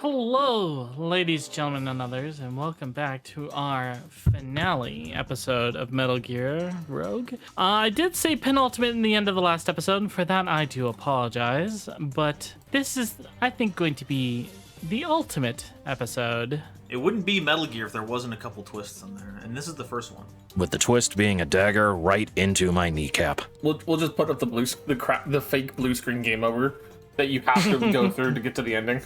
Hello, ladies, gentlemen, and others, and welcome back to our finale episode of Metal Gear Rogue. I did say penultimate in the end of the last episode, and for that I do apologize, but this is, I think, going to be the ultimate episode. It wouldn't be Metal Gear if there wasn't a couple twists in there, and this is the first one. With the twist being a dagger right into my kneecap. We'll just put up the fake blue screen game over that you have to go through to get to the ending.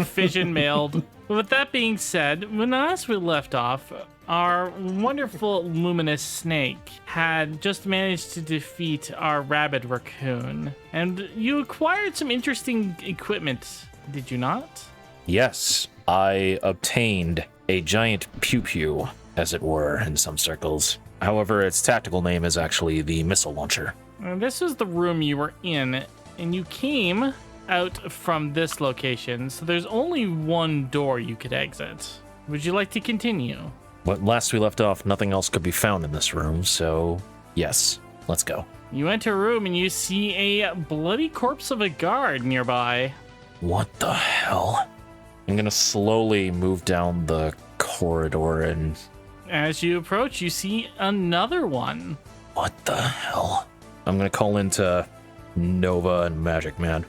Fission mailed. With that being said, when last we left off, our wonderful luminous snake had just managed to defeat our rabid raccoon, and you acquired some interesting equipment, did you not? Yes, I obtained a giant pew-pew, as it were, in some circles. However, its tactical name is actually the missile launcher. And this was the room you were in, and you came out from this location, so there's only one door you could exit. Would you like to continue? But last we left off, nothing else could be found in this room, so yes, let's go. You enter a room and you see a bloody corpse of a guard nearby. What the hell? I'm gonna slowly move down the corridor and... As you approach, you see another one. What the hell? I'm gonna call into Nova and Magic Man.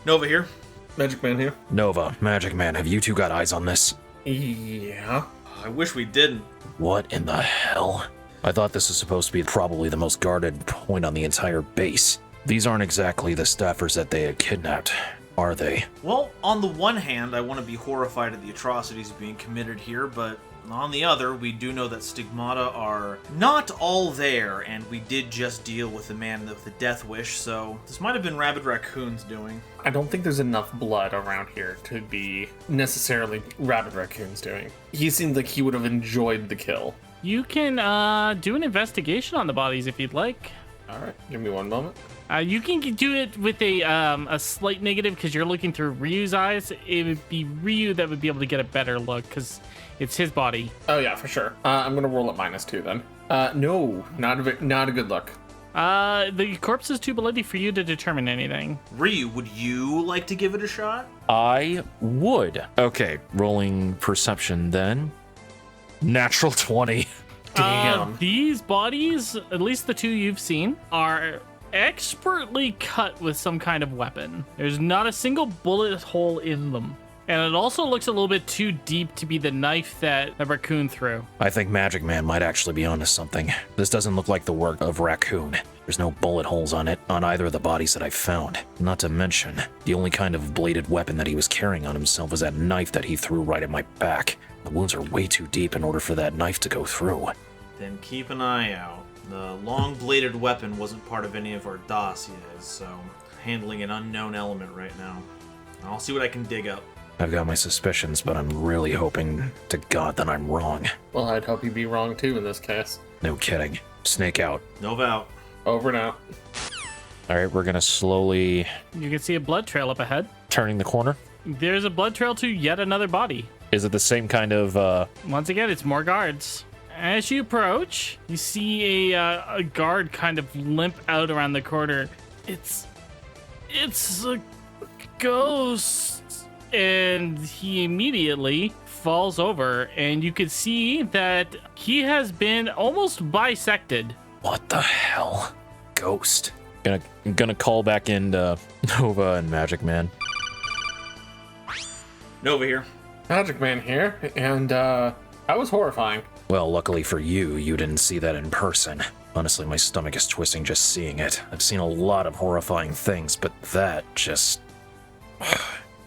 Nova here. Magic Man here. Nova, Magic Man, have you two got eyes on this? Yeah. I wish we didn't. What in the hell? I thought this was supposed to be probably the most guarded point on the entire base. These aren't exactly the staffers that they had kidnapped, are they? Well, on the one hand, I want to be horrified at the atrocities being committed here, but on the other, we do know that Stigmata are not all there, and we did just deal with the man of the Death Wish, so this might have been Rabid Raccoon's doing. I don't think there's enough blood around here to be necessarily Rabbit Raccoon's doing. He seemed like he would have enjoyed the kill. You can do an investigation on the bodies if you'd like. All right, give me one moment. You can do it with a slight negative because you're looking through Ryu's eyes. It would be Ryu that would be able to get a better look because it's his body. Oh yeah, for sure. I'm gonna roll at -2 then. No, not a good look. The corpse is too bloody for you to determine anything. Ryu, would you like to give it a shot? I would. Okay, rolling perception then. Natural 20. Damn. These bodies, at least the two you've seen, are expertly cut with some kind of weapon. There's not a single bullet hole in them. And it also looks a little bit too deep to be the knife that the raccoon threw. I think Magic Man might actually be onto something. This doesn't look like the work of Raccoon. There's no bullet holes on it on either of the bodies that I found. Not to mention, the only kind of bladed weapon that he was carrying on himself was that knife that he threw right at my back. The wounds are way too deep in order for that knife to go through. Then keep an eye out. The long-bladed weapon wasn't part of any of our dossiers, so handling an unknown element right now. I'll see what I can dig up. I've got my suspicions, but I'm really hoping to God that I'm wrong. Well, I'd hope you'd be wrong too in this case. No kidding. Snake out. Nova out. Over and out. All right, we're gonna slowly... You can see a blood trail up ahead. Turning the corner. There's a blood trail to yet another body. Is it the same kind of, Once again, it's more guards. As you approach, you see a guard kind of limp out around the corner. It's a ghost. And he immediately falls over, and you can see that he has been almost bisected. What the hell? Ghost. Gonna call back in Nova and Magic Man. Nova here. Magic Man here, and that was horrifying. Well, luckily for you, you didn't see that in person. Honestly, my stomach is twisting just seeing it. I've seen a lot of horrifying things, but that just...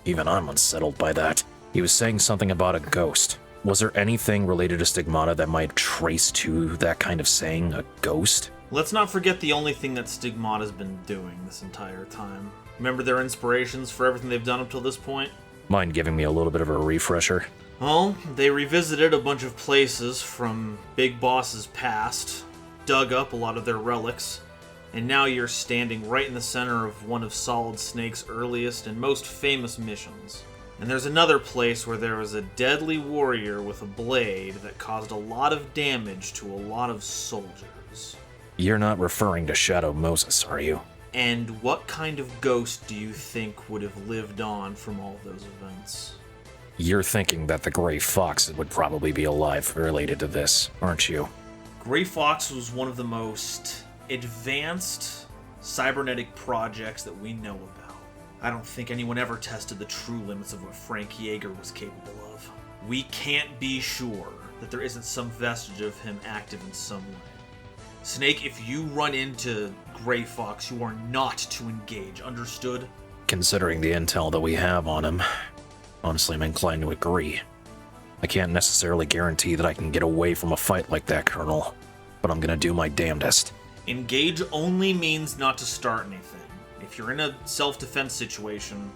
Even I'm unsettled by that. He was saying something about a ghost. Was there anything related to Stigmata that might trace to that kind of saying, a ghost? Let's not forget the only thing that Stigmata's been doing this entire time. Remember their inspirations for everything they've done up till this point? Mind giving me a little bit of a refresher? Well, they revisited a bunch of places from Big Boss's past, dug up a lot of their relics, and now you're standing right in the center of one of Solid Snake's earliest and most famous missions. And there's another place where there was a deadly warrior with a blade that caused a lot of damage to a lot of soldiers. You're not referring to Shadow Moses, are you? And what kind of ghost do you think would have lived on from all of those events? You're thinking that the Gray Fox would probably be alive related to this, aren't you? Gray Fox was one of the most advanced cybernetic projects that we know about. I don't think anyone ever tested the true limits of what Frank Yeager was capable of. We can't be sure that there isn't some vestige of him active in some way. Snake, if you run into Gray Fox, you are not to engage, understood? Considering the intel that we have on him, honestly, I'm inclined to agree. I can't necessarily guarantee that I can get away from a fight like that, Colonel, but I'm gonna do my damnedest. Engage only means not to start anything. If you're in a self-defense situation,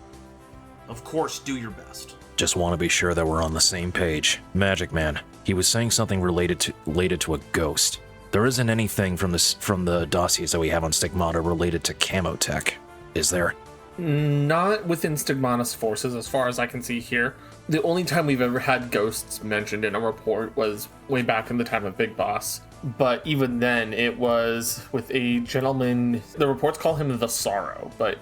of course, do your best. Just want to be sure that we're on the same page. Magic Man, he was saying something related to a ghost. There isn't anything from the dossiers that we have on Stigmata related to camo tech, is there? Not within Stigmata's forces, as far as I can see here. The only time we've ever had ghosts mentioned in a report was way back in the time of Big Boss. But even then, it was with a gentleman. The reports call him the Sorrow, but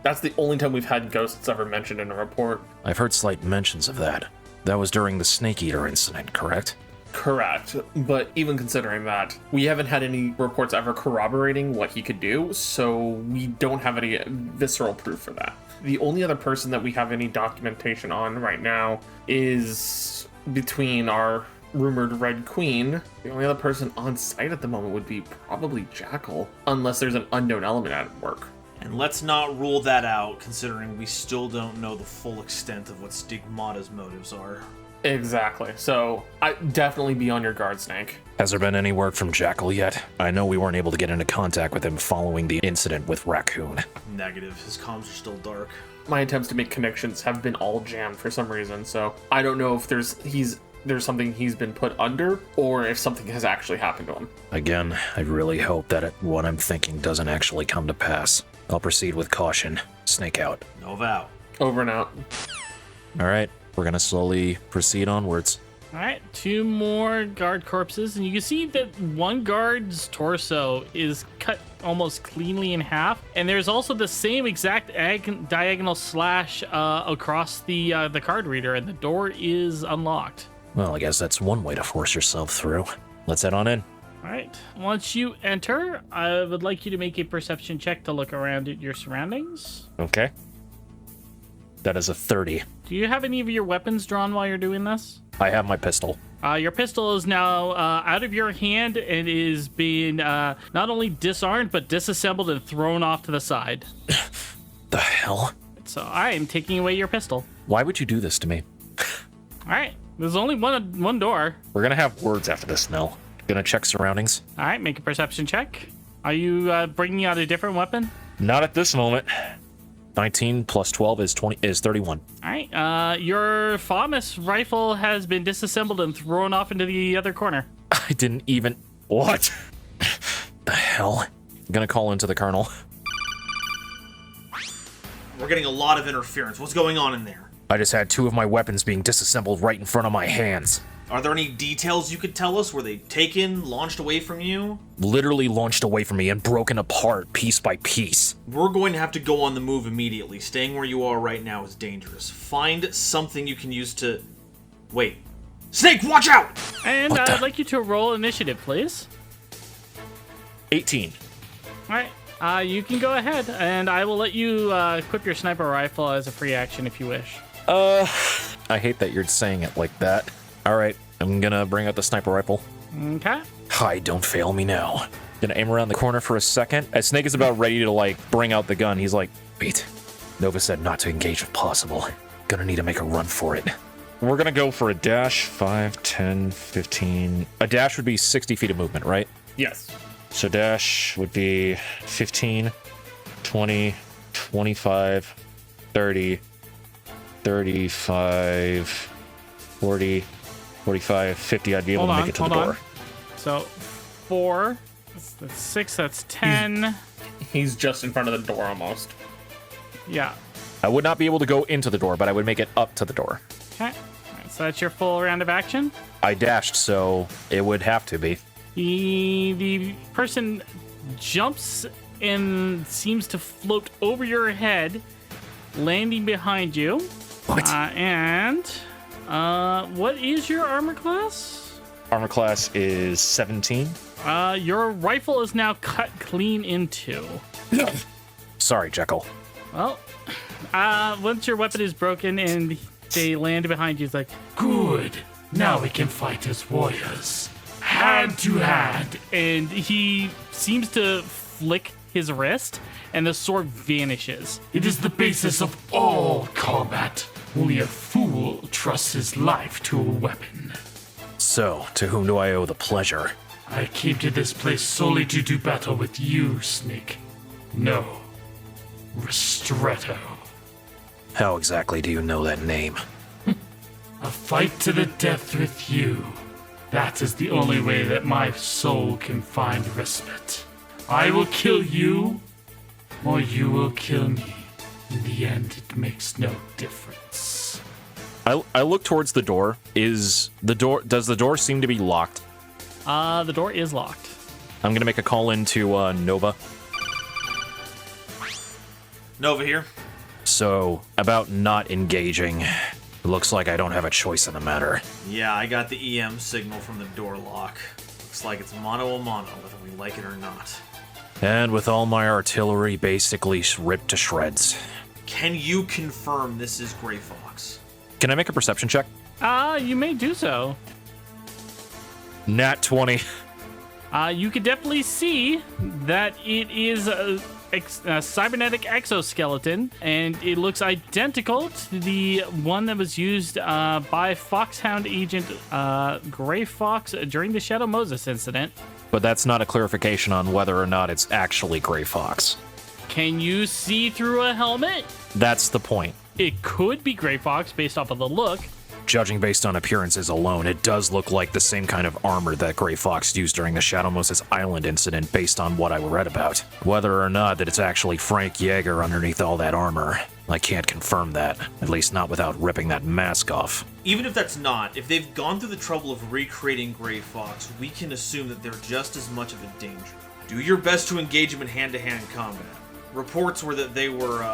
that's the only time we've had ghosts ever mentioned in a report. I've heard slight mentions of that. That was during the Snake Eater incident, correct? Correct, but even considering that, we haven't had any reports ever corroborating what he could do, so we don't have any visceral proof for that. The only other person that we have any documentation on right now is between our rumored Red Queen. The only other person on site at the moment would be probably Jackal, unless there's an unknown element at work. And let's not rule that out, considering we still don't know the full extent of what Stigmata's motives are. Exactly. So, definitely be on your guard, Snake. Has there been any word from Jackal yet? I know we weren't able to get into contact with him following the incident with Raccoon. Negative. His comms are still dark. My attempts to make connections have been all jammed for some reason, so I don't know if there's something he's been put under, or if something has actually happened to him. Again, I really hope that what I'm thinking doesn't actually come to pass. I'll proceed with caution. Snake out. No vow. Over and out. All right, we're gonna slowly proceed onwards. All right, 2 more guard corpses, and you can see that one guard's torso is cut almost cleanly in half, and there's also the same exact diagonal slash across the card reader, and the door is unlocked. Well, I guess that's one way to force yourself through. Let's head on in. All right, once you enter, I would like you to make a perception check to look around at your surroundings. Okay. That is a 30. Do you have any of your weapons drawn while you're doing this? I have my pistol. Your pistol is now out of your hand and is being not only disarmed, but disassembled and thrown off to the side. The hell? So I am taking away your pistol. Why would you do this to me? All right, there's only one door. We're gonna have words after this, Nell. Gonna check surroundings. All right, make a perception check. Are you bringing out a different weapon? Not at this moment. 19 plus 12 is 31. All right, your FAMAS rifle has been disassembled and thrown off into the other corner. I didn't even... What? The hell? I'm gonna call into the Colonel. We're getting a lot of interference. What's going on in there? I just had 2 of my weapons being disassembled right in front of my hands. Are there any details you could tell us? Were they taken, launched away from you? Literally launched away from me and broken apart piece by piece. We're going to have to go on the move immediately. Staying where you are right now is dangerous. Find something you can use to... Wait. Snake, watch out! And I'd like you to roll initiative, please. 18. All right, you can go ahead, and I will let you equip your sniper rifle as a free action if you wish. I hate that you're saying it like that. All right, I'm gonna bring out the sniper rifle. Okay. Hi, don't fail me now. Gonna aim around the corner for a second. As Snake is about ready to, bring out the gun, he's like, wait. Nova said not to engage if possible. Gonna need to make a run for it. We're gonna go for a dash, 5, 10, 15. A dash would be 60 feet of movement, right? Yes. So dash would be 15, 20, 25, 30, 35, 40, 45, 50. I'd be able to make it to the door. So 4, that's 6, that's 10. He's just in front of the door almost. Yeah. I would not be able to go into the door, but I would make it up to the door. Okay. All right, so that's your full round of action. I dashed, so it would have to be. The person jumps and seems to float over your head, landing behind you. What? What is your armor class? Armor class is 17. Your rifle is now cut clean in two. Sorry, Jekyll. Well, once your weapon is broken and they land behind you, it's like, Good. Now we can fight as warriors. Hand to hand. and he seems to flick his wrist, and the sword vanishes. It is the basis of all combat. Only a fool trusts his life to a weapon. So, to whom do I owe the pleasure? I came to this place solely to do battle with you, Snake. No. Ristretto. How exactly do you know that name? A fight to the death with you. That is the only way that my soul can find respite. I will kill you, or you will kill me. In the end, it makes no difference. I look towards the door. Does the door seem to be locked? The door is locked. I'm gonna make a call into Nova. Nova here. So, about not engaging. It looks like I don't have a choice in the matter. Yeah, I got the EM signal from the door lock. Looks like it's mano a mano, whether we like it or not. And with all my artillery basically ripped to shreds. Can you confirm this is Gray Fox? Can I make a perception check? You may do so. Nat 20. You could definitely see that it is a cybernetic exoskeleton, and it looks identical to the one that was used by Foxhound agent Gray Fox during the Shadow Moses incident. But that's not a clarification on whether or not it's actually Gray Fox. Can you see through a helmet? That's the point. It could be Gray Fox based off of the look. Judging based on appearances alone, it does look like the same kind of armor that Gray Fox used during the Shadow Moses Island incident based on what I read about. Whether or not that it's actually Frank Yeager underneath all that armor, I can't confirm that, at least not without ripping that mask off. Even if that's not, if they've gone through the trouble of recreating Gray Fox, we can assume that they're just as much of a danger. Do your best to engage them in hand-to-hand combat. Reports were that they were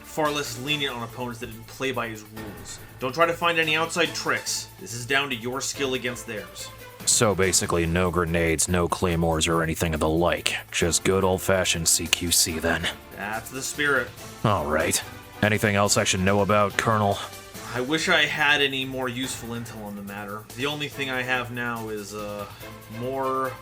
far less lenient on opponents that didn't play by his rules. Don't try to find any outside tricks. This is down to your skill against theirs. So basically no grenades, no claymores or anything of the like. Just good old-fashioned CQC then. That's the spirit. Alright. Anything else I should know about, Colonel? I wish I had any more useful intel on the matter. The only thing I have now is, more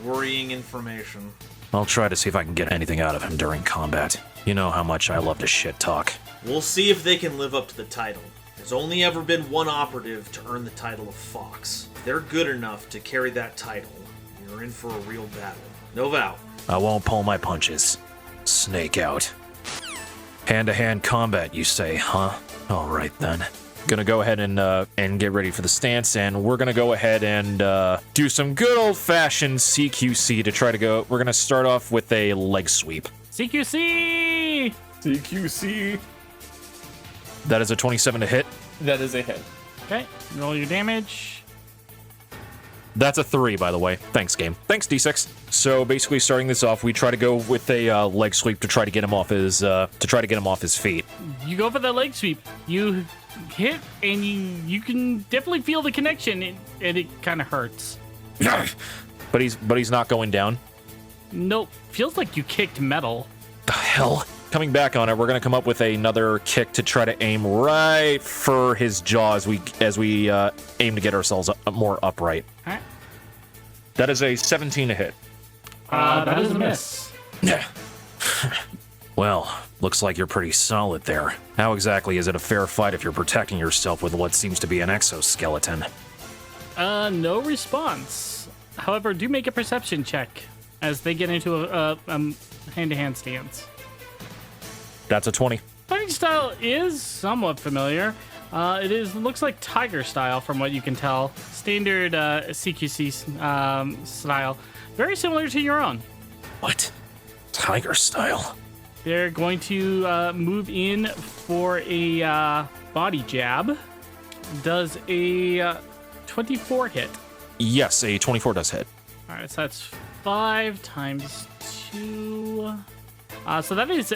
worrying information. I'll try to see if I can get anything out of him during combat. You know how much I love to shit talk. We'll see if they can live up to the title. There's only ever been one operative to earn the title of Fox. If they're good enough to carry that title, you're in for a real battle. No vow. I won't pull my punches. Snake out. Hand-to-hand combat, you say, huh? Alright then. Gonna go ahead and get ready for the stance, and we're gonna go ahead and do some good old-fashioned CQC to try to go. We're gonna start off with a leg sweep. CQC! CQC. That is a 27 to hit. That is a hit. Okay, roll your damage. That's a 3, by the way. Thanks, game. Thanks, D6. So basically, starting this off, we try to go with a leg sweep to try to get him off his feet. You go for the leg sweep. You hit, and you can definitely feel the connection, and it kind of hurts. But he's not going down. Nope, feels like you kicked metal. The hell? Coming back on it, we're gonna come up with another kick to try to aim right for his jaw as we aim to get ourselves more upright. All right. That is a 17 to hit. That is a miss. Yeah. Well, looks like you're pretty solid there. How exactly is it a fair fight if you're protecting yourself with what seems to be an exoskeleton? No response. However, do make a perception check as they get into a hand-to-hand stance. That's a 20. Fighting style is somewhat familiar. Looks like Tiger style from what you can tell. Standard CQC style. Very similar to your own. What? Tiger style? They're going to move in for a body jab. Does a 24 hit? Yes, a 24 does hit. All right, so that's 5 times 2. So that is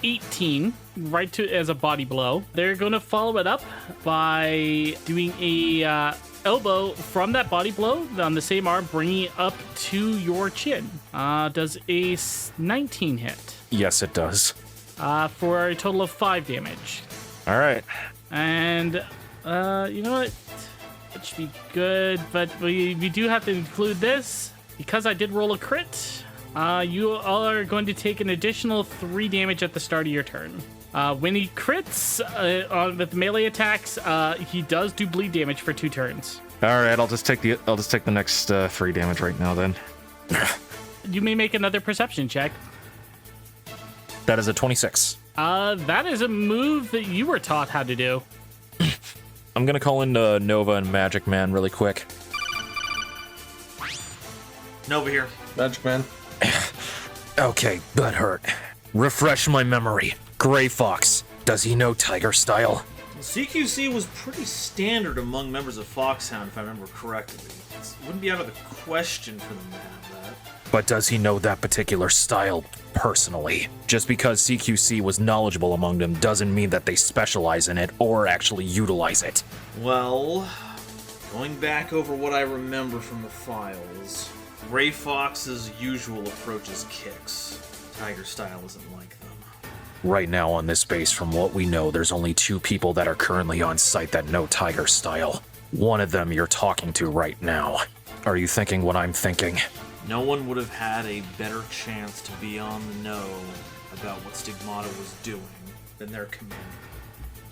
18, right to as a body blow. They're going to follow it up by doing a elbow from that body blow on the same arm, bringing it up to your chin. Does a 19 hit? Yes, it does. For a total of 5 damage. All right. And you know what? That should be good, but we do have to include this because I did roll a crit. You all are going to take an additional 3 damage at the start of your turn. When he crits with melee attacks, he does do bleed damage for 2 turns. All right, I'll just take the next 3 damage right now then. You may make another perception check. That is a 26. That is a move that you were taught how to do. I'm gonna call in Nova and Magic Man really quick. Nova here. Magic Man. Okay, that hurt. Refresh my memory. Gray Fox. Does he know Tiger Style? CQC was pretty standard among members of Foxhound, if I remember correctly. It wouldn't be out of the question for them to have that. But does he know that particular style personally? Just because CQC was knowledgeable among them doesn't mean that they specialize in it or actually utilize it. Well, going back over what I remember from the files, Ray Fox's usual approach is kicks. Tiger Style isn't like them. Right now on this base, from what we know, there's only 2 people that are currently on site that know Tiger Style. One of them you're talking to right now. Are you thinking what I'm thinking? No one would have had a better chance to be on the know about what Stigmata was doing than their commander.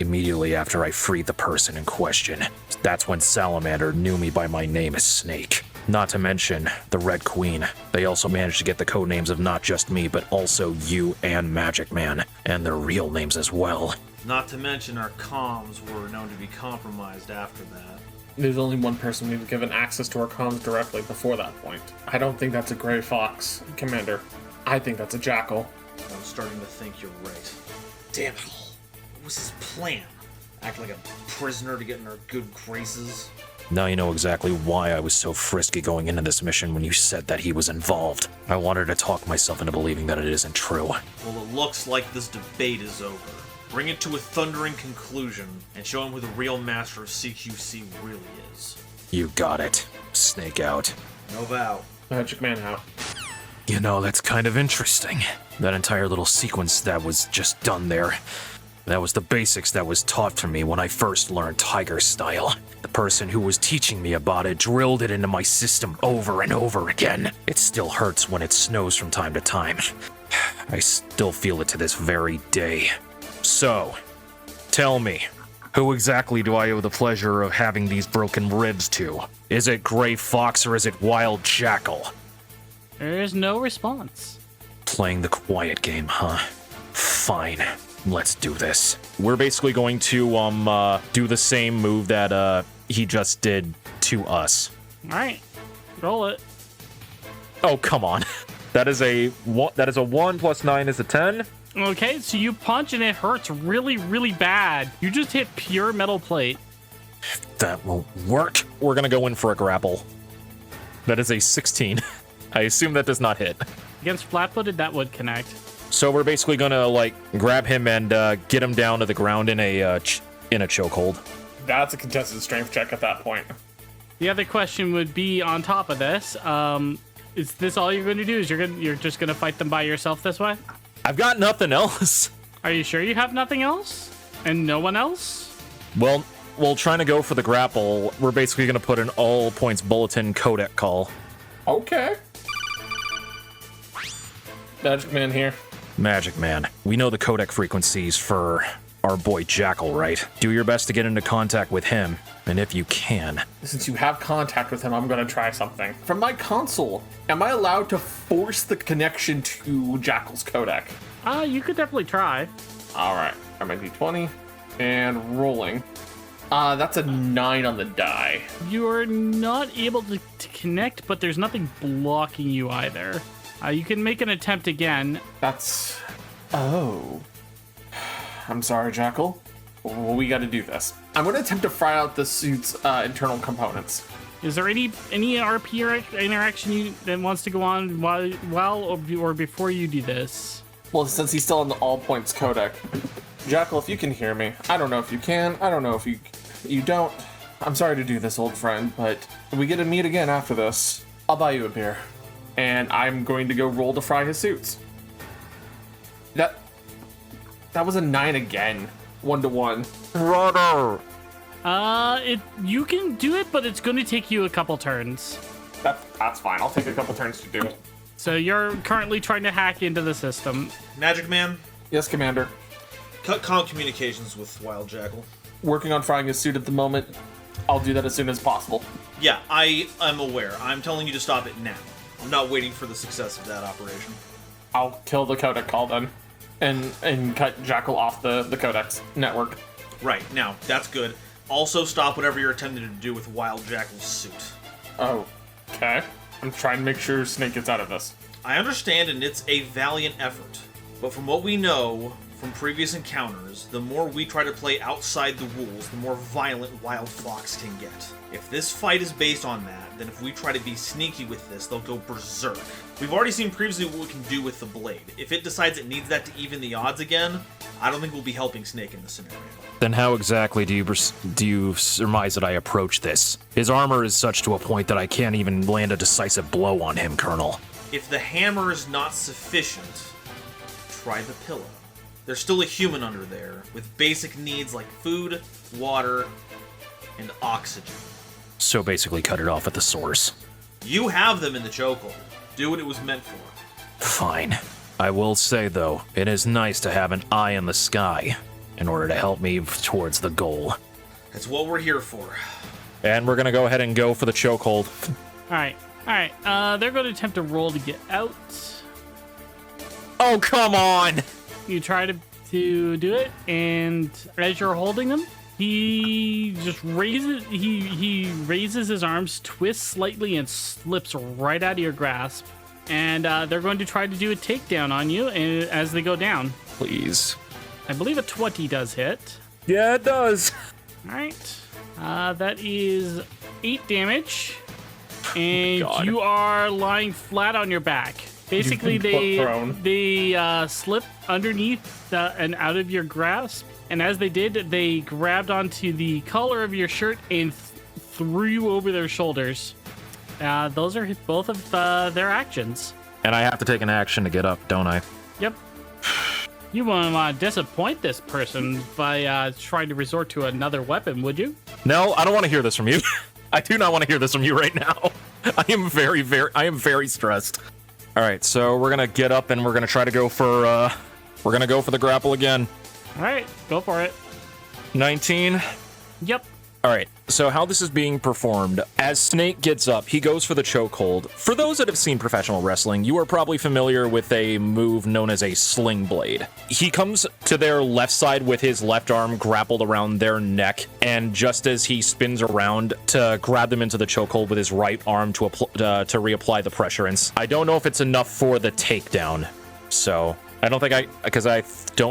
Immediately after I freed the person in question, that's when Salamander knew me by my name as Snake. Not to mention the Red Queen. They also managed to get the code names of not just me, but also you and Magic Man, and their real names as well. Not to mention our comms were known to be compromised after that. There's only one person we've given access to our comms directly before that point. I don't think that's a Gray Fox, Commander. I think that's a Jackal. I'm starting to think you're right. Damn it all. What was his plan? Act like a prisoner to get in our good graces? Now you know exactly why I was so frisky going into this mission when you said that he was involved. I wanted to talk myself into believing that it isn't true. Well, it looks like this debate is over. Bring it to a thundering conclusion, and show him who the real master of CQC really is. You got it. Snake out. No vow. Magic Man out. You know, that's kind of interesting. That entire little sequence that was just done there. That was the basics that was taught to me when I first learned Tiger Style. The person who was teaching me about it drilled it into my system over and over again. It still hurts when it snows from time to time. I still feel it to this very day. So, tell me, who exactly do I owe the pleasure of having these broken ribs to? Is it Gray Fox or is it Wild Jackal? There is no response. Playing the quiet game, huh? Fine. Let's do this. We're basically going to do the same move that he just did to us. All right, roll it. Oh, come on. That is a 1 plus 9 is a 10. Okay, so you punch and it hurts really, really bad. You just hit pure metal plate. That won't work. We're gonna go in for a grapple. That is a 16. I assume that does not hit. Against flat-footed, that would connect. So we're basically gonna like grab him and get him down to the ground in a chokehold. That's a contested strength check at that point. The other question would be on top of this. Is this all you're going to do? You're just gonna fight them by yourself this way? I've got nothing else. Are you sure you have nothing else? And no one else? Well, trying to go for the grapple, we're basically gonna put an all points bulletin codec call. Okay. Magic Man here. Magic Man, we know the codec frequencies for our boy Jackal, right? Do your best to get into contact with him, and if you can. Since you have contact with him, I'm gonna try something. From my console, am I allowed to force the connection to Jackal's codec? You could definitely try. Alright, got my d20, and rolling. That's a 9 on the die. You're not able to connect, but there's nothing blocking you either. You can make an attempt again. That's... Oh. I'm sorry, Jackal. Well, we gotta do this. I'm gonna attempt to fry out the suit's internal components. Is there any RP interaction that wants to go on while or before you do this? Well, since he's still in the all points codec, Jackal, if you can hear me, I don't know if you can. I don't know if you don't. I'm sorry to do this, old friend, but we get to meet again after this. I'll buy you a beer, and I'm going to go roll to fry his suits. That was a 9 again, 1-1. Brother! You can do it, but it's going to take you a couple turns. That's fine. I'll take a couple turns to do it. So you're currently trying to hack into the system. Magic Man, Yes, Commander. cut comm communications with Wild Jackal. Working on frying his suit at the moment. I'll do that as soon as possible. Yeah, I'm aware. I'm telling you to stop it now. I'm not waiting for the success of that operation. I'll kill the codec call then, and cut Jackal off the codex network. Right, now, that's good. Also stop whatever you're attempting to do with Wild Jackal's suit. Oh, okay. I'm trying to make sure Snake gets out of this. I understand, and it's a valiant effort. But from what we know from previous encounters, the more we try to play outside the rules, the more violent Wild Fox can get. If this fight is based on that, then if we try to be sneaky with this, they'll go berserk. We've already seen previously what we can do with the blade. If it decides it needs that to even the odds again, I don't think we'll be helping Snake in this scenario. Then how exactly do you surmise that I approach this? His armor is such to a point that I can't even land a decisive blow on him, Colonel. If the hammer is not sufficient, try the pillow. There's still a human under there, with basic needs like food, water, and oxygen. So basically cut it off at the source. You have them in the chokehold. Do what it was meant for. Fine. I will say, though, it is nice to have an eye in the sky in order to help me towards the goal. That's what we're here for. And we're gonna go ahead and go for the chokehold. All right. They're going to attempt to roll to get out. Oh, come on! You try to do it, and as you're holding them, he just raises his arms, twists slightly, and slips right out of your grasp. And they're going to try to do a takedown on you as they go down. Please. I believe a 20 does hit. Yeah, it does. All right. That is 8 damage. And God. you are lying flat on your back. Basically, You've been prone. they slip underneath and out of your grasp. And as they did, they grabbed onto the collar of your shirt and threw you over their shoulders. Those are both of their actions. And I have to take an action to get up, don't I? Yep. You wouldn't want to disappoint this person by trying to resort to another weapon, would you? No, I don't want to hear this from you. I do not want to hear this from you right now. I am very stressed. All right, so we're gonna get up and we're gonna try to go for the grapple again. All right, go for it. 19. Yep. All right, so how this is being performed, as Snake gets up, he goes for the chokehold. For those that have seen professional wrestling, you are probably familiar with a move known as a sling blade. He comes to their left side with his left arm grappled around their neck, and just as he spins around to grab them into the chokehold with his right arm to reapply the pressure, and I don't know if it's enough for the takedown, so... I don't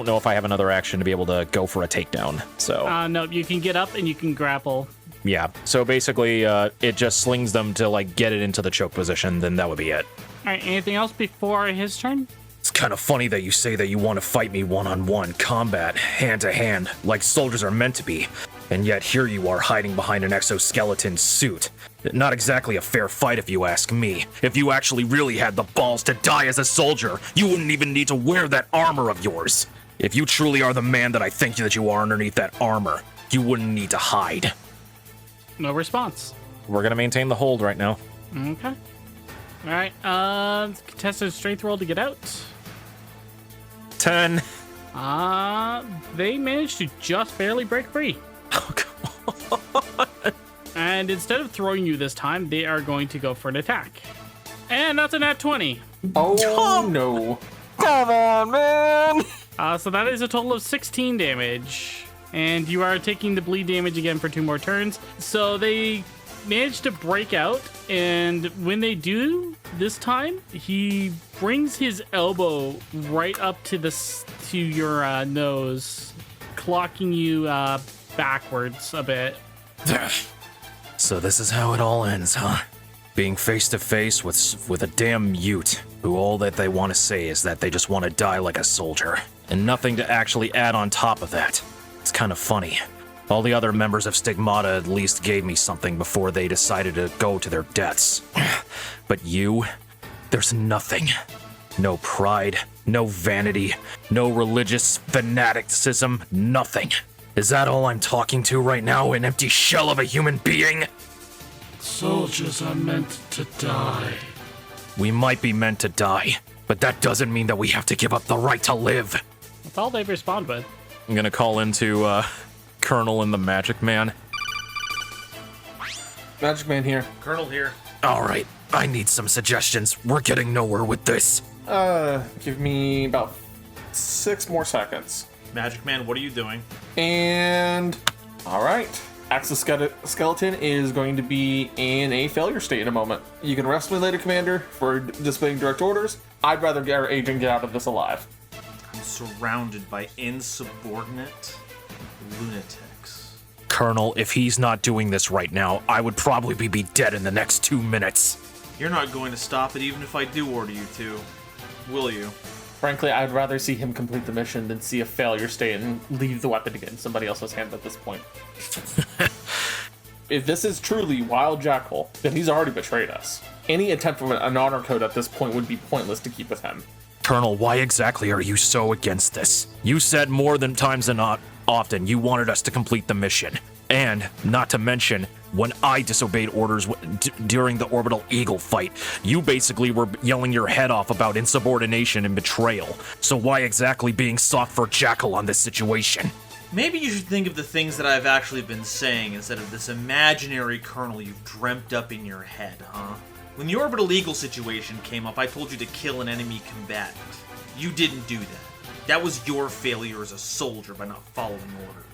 know if I have another action to be able to go for a takedown, so... No, you can get up and you can grapple. Yeah, so basically, it just slings them to, like, get it into the choke position, then that would be it. All right, anything else before his turn? It's kind of funny that you say that you want to fight me one-on-one, combat, hand-to-hand, like soldiers are meant to be, and yet here you are hiding behind an exoskeleton suit. Not exactly a fair fight if you ask me. If you actually really had the balls to die as a soldier, you wouldn't even need to wear that armor of yours. If you truly are the man that I think that you are underneath that armor, you wouldn't need to hide. No response. We're gonna maintain the hold right now. Okay. All right, contested strength roll to get out. 10. They managed to just barely break free. Oh, come on. And instead of throwing you this time, they are going to go for an attack. And that's a nat 20. Oh, no. Come on, man! So that is a total of 16 damage. And you are taking the bleed damage again for 2 more turns. So they manage to break out. And when they do this time, he brings his elbow right up to your nose, clocking you backwards a bit. So this is how it all ends, huh? Being face to face with a damn mute who all that they want to say is that they just want to die like a soldier, and nothing to actually add on top of that. It's kind of funny. All the other members of Stigmata at least gave me something before they decided to go to their deaths. But you, there's nothing. No pride, no vanity, no religious fanaticism, nothing. Is that all I'm talking to right now, an empty shell of a human being? Soldiers are meant to die. We might be meant to die, but that doesn't mean that we have to give up the right to live. That's all they respond with. I'm gonna call into Colonel and the Magic Man. Magic Man here. Colonel here. All right, I need some suggestions. We're getting nowhere with this. Give me about 6 more seconds. Magic Man, what are you doing? And all right, Exoskeleton is going to be in a failure state in a moment. You can arrest me later, Commander, for disobeying direct orders. I'd rather get our agent get out of this alive. I'm surrounded by insubordinate lunatics. Colonel, if he's not doing this right now, I would probably be dead in the next 2 minutes. You're not going to stop it even if I do order you to, will you? Frankly, I'd rather see him complete the mission than see a failure state and leave the weapon to get in somebody else's hands at this point. If this is truly Wild Jackal, then he's already betrayed us. Any attempt of an honor code at this point would be pointless to keep with him. Colonel, why exactly are you so against this? You said more than times than not often you wanted us to complete the mission. And, not to mention, when I disobeyed orders during the Orbital Eagle fight, you basically were yelling your head off about insubordination and betrayal. So why exactly being soft for Jackal on this situation? Maybe you should think of the things that I've actually been saying instead of this imaginary colonel you've dreamt up in your head, huh? When the Orbital Eagle situation came up, I told you to kill an enemy combatant. You didn't do that. That was your failure as a soldier by not following orders.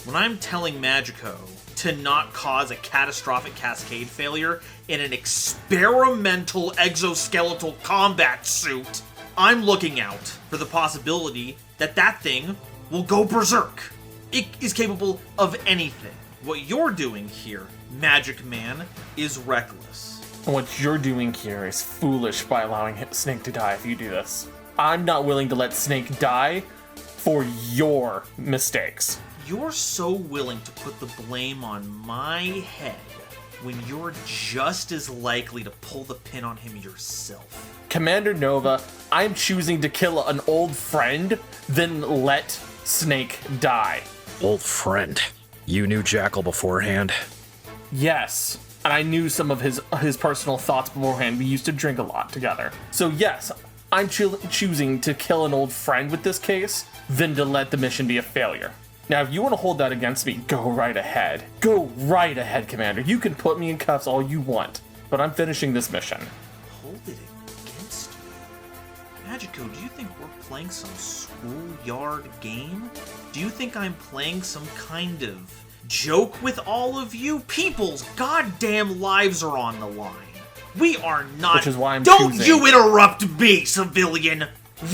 When I'm telling Magico to not cause a catastrophic cascade failure in an experimental exoskeletal combat suit, I'm looking out for the possibility that that thing will go berserk. It is capable of anything. What you're doing here, Magic Man, is reckless. What you're doing here is foolish by allowing Snake to die if you do this. I'm not willing to let Snake die for your mistakes. You're so willing to put the blame on my head when you're just as likely to pull the pin on him yourself. Commander Nova, I'm choosing to kill an old friend than let Snake die. Old friend? You knew Jackal beforehand? Yes, and I knew some of his personal thoughts beforehand. We used to drink a lot together. So yes, I'm choosing to kill an old friend with this case than to let the mission be a failure. Now, if you want to hold that against me, go right ahead. Go right ahead, Commander. You can put me in cuffs all you want, but I'm finishing this mission. Hold it against you? Magico, do you think we're playing some schoolyard game? Do you think I'm playing some kind of joke with all of you? People's goddamn lives are on the line. We are not... Which is why I'm Don't choosing. you interrupt me, civilian!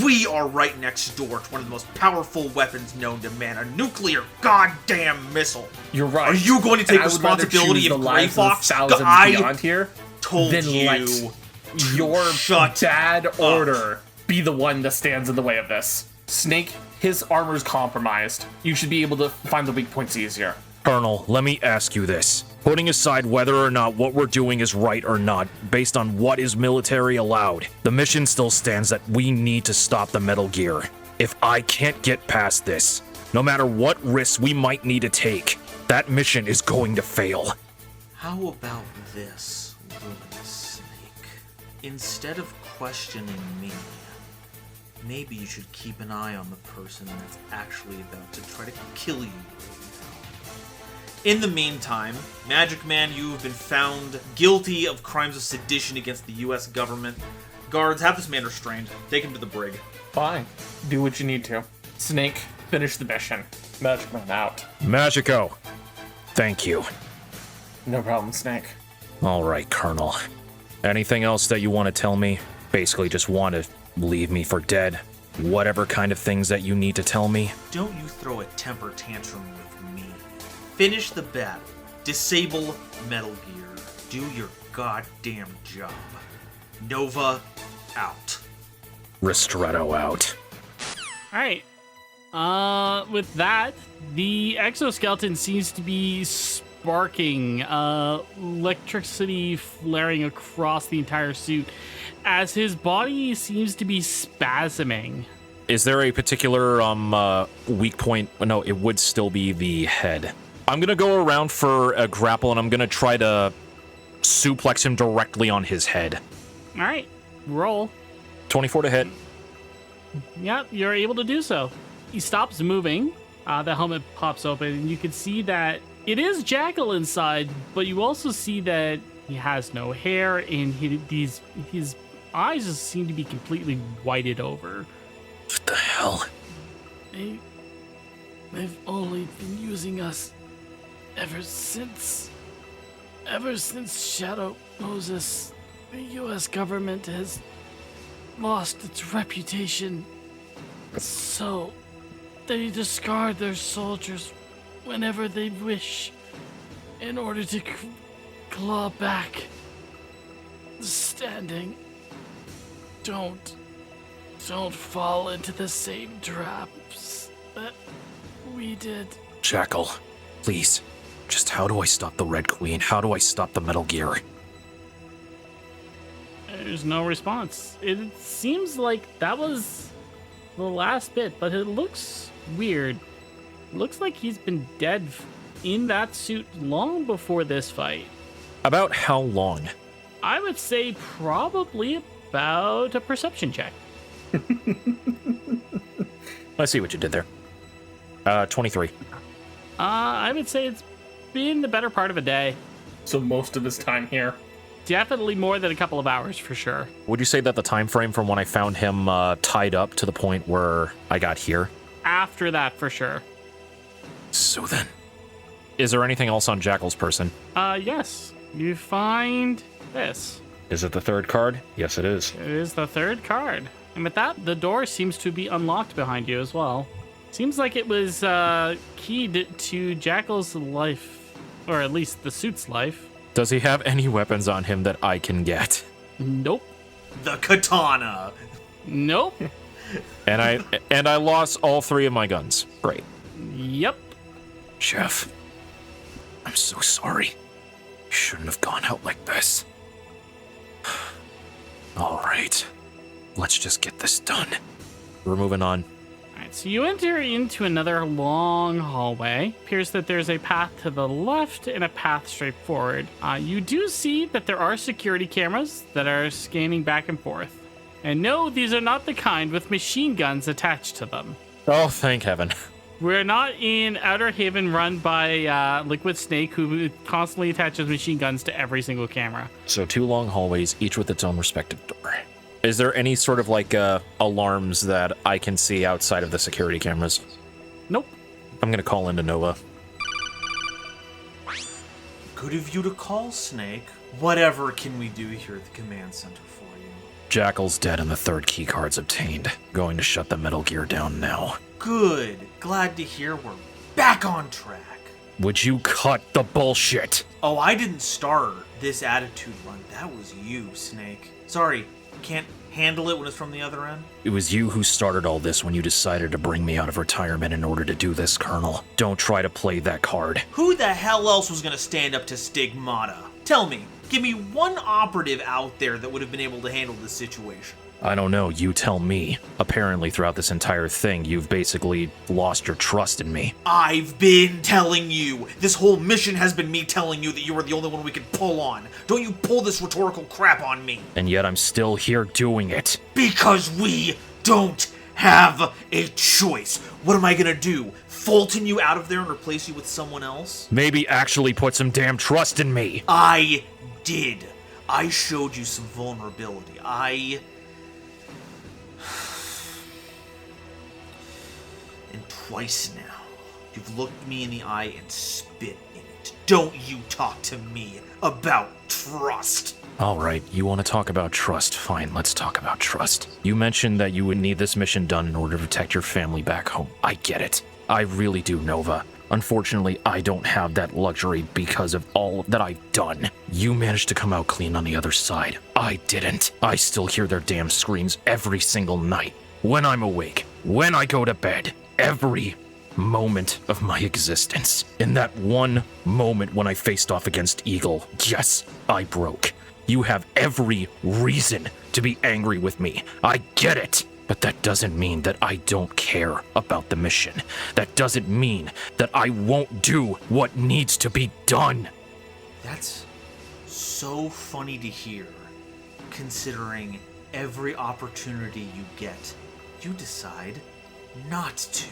We are right next door to one of the most powerful weapons known to man, a nuclear goddamn missile. You're right. Are you going to take And I would rather responsibility choose of the Grey lives of Fox? thousands I beyond here told than you let to your shut bad order be the one that stands in the way of this. Snake, his armor's compromised. You should be able to find the weak points easier. Colonel, let me ask you this. Putting aside whether or not what we're doing is right or not, based on what is military allowed, the mission still stands that we need to stop the Metal Gear. If I can't get past this, no matter what risks we might need to take, that mission is going to fail. How about this, Luminous Snake? Instead of questioning me, maybe you should keep an eye on the person that's actually about to try to kill you right now. In the meantime, Magic Man, you have been found guilty of crimes of sedition against the U.S. government. Guards, have this man restrained. Take him to the brig. Fine. Do what you need to. Snake, finish the mission. Magic Man out. Magico, thank you. No problem, Snake. All right, Colonel. Anything else that you want to tell me? Basically just want to leave me for dead? Whatever kind of things that you need to tell me? Don't you throw a temper tantrum with me. Finish the battle. Disable Metal Gear. Do your goddamn job. Nova out. Ristretto out. All right. With that, the exoskeleton seems to be sparking, electricity flaring across the entire suit as his body seems to be spasming. Is there a particular weak point? No, it would still be the head. I'm gonna go around for a grapple, and I'm gonna try to suplex him directly on his head. All right, roll. 24 to hit. Yeah, you're able to do so. He stops moving. The helmet pops open, and you can see that it is Jackal inside, but you also see that he has no hair, and his eyes just seem to be completely whited over. What the hell? They've only been using us ever since Shadow Moses. The U.S. government has lost its reputation, so they discard their soldiers whenever they wish in order to claw back the standing. Don't fall into the same traps that we did. Jackal, please. Just how do I stop the Red Queen? How do I stop the Metal Gear? There's no response. It seems like that was the last bit, but it looks weird. Looks like he's been dead in that suit long before this fight. About how long? I would say probably about a perception check. I see what you did there. 23. I would say it's been the better part of a day. So most of his time here. Definitely more than a couple of hours for sure. Would you say that the time frame from when I found him tied up to the point where I got here? After that, for sure. So then, is there anything else on Jackal's person? Yes. You find this. Is it the third card? Yes, it is. It is the third card. And with that, the door seems to be unlocked behind you as well. Seems like it was keyed to Jackal's life, or at least the suit's life. Does he have any weapons on him that I can get? Nope. The katana. Nope. And I lost all 3 of my guns. Great. Yep. Jeff, I'm so sorry. You shouldn't have gone out like this. All right. Let's just get this done. We're moving on. Alright, so you enter into another long hallway. Appears that there's a path to the left and a path straight forward. You do see that there are security cameras that are scanning back and forth. And no, these are not the kind with machine guns attached to them. Oh, thank heaven. We're not in Outer Haven run by Liquid Snake, who constantly attaches machine guns to every single camera. So 2 long hallways, each with its own respective door. Is there any sort of like alarms that I can see outside of the security cameras? Nope. I'm gonna call into Nova. Good of you to call, Snake. Whatever can we do here at the command center for you? Jackal's dead and the 3rd key card's obtained. Going to shut the Metal Gear down now. Good. Glad to hear we're back on track. Would you cut the bullshit? Oh, I didn't start this attitude run. That was you, Snake. Sorry, can't handle it when it's from the other end? It was you who started all this when you decided to bring me out of retirement in order to do this, Colonel. Don't try to play that card. Who the hell else was gonna stand up to Stigmata? Tell me, give me one operative out there that would have been able to handle this situation. I don't know, you tell me. Apparently throughout this entire thing, you've basically lost your trust in me. I've been telling you! This whole mission has been me telling you that you were the only one we could pull on. Don't you pull this rhetorical crap on me. And yet I'm still here doing it. Because we don't have a choice. What am I gonna do? Fulton you out of there and replace you with someone else? Maybe actually put some damn trust in me. I did. I showed you some vulnerability. And twice now, you've looked me in the eye and spit in it. Don't you talk to me about trust. Alright, you want to talk about trust? Fine, let's talk about trust. You mentioned that you would need this mission done in order to protect your family back home. I get it. I really do, Nova. Unfortunately, I don't have that luxury because of all that I've done. You managed to come out clean on the other side. I didn't. I still hear their damn screams every single night. When I'm awake, when I go to bed, every moment of my existence. In that one moment when I faced off against Eagle, yes, I broke. You have every reason to be angry with me. I get it. But that doesn't mean that I don't care about the mission. That doesn't mean that I won't do what needs to be done. That's so funny to hear, considering every opportunity you get, you decide not to.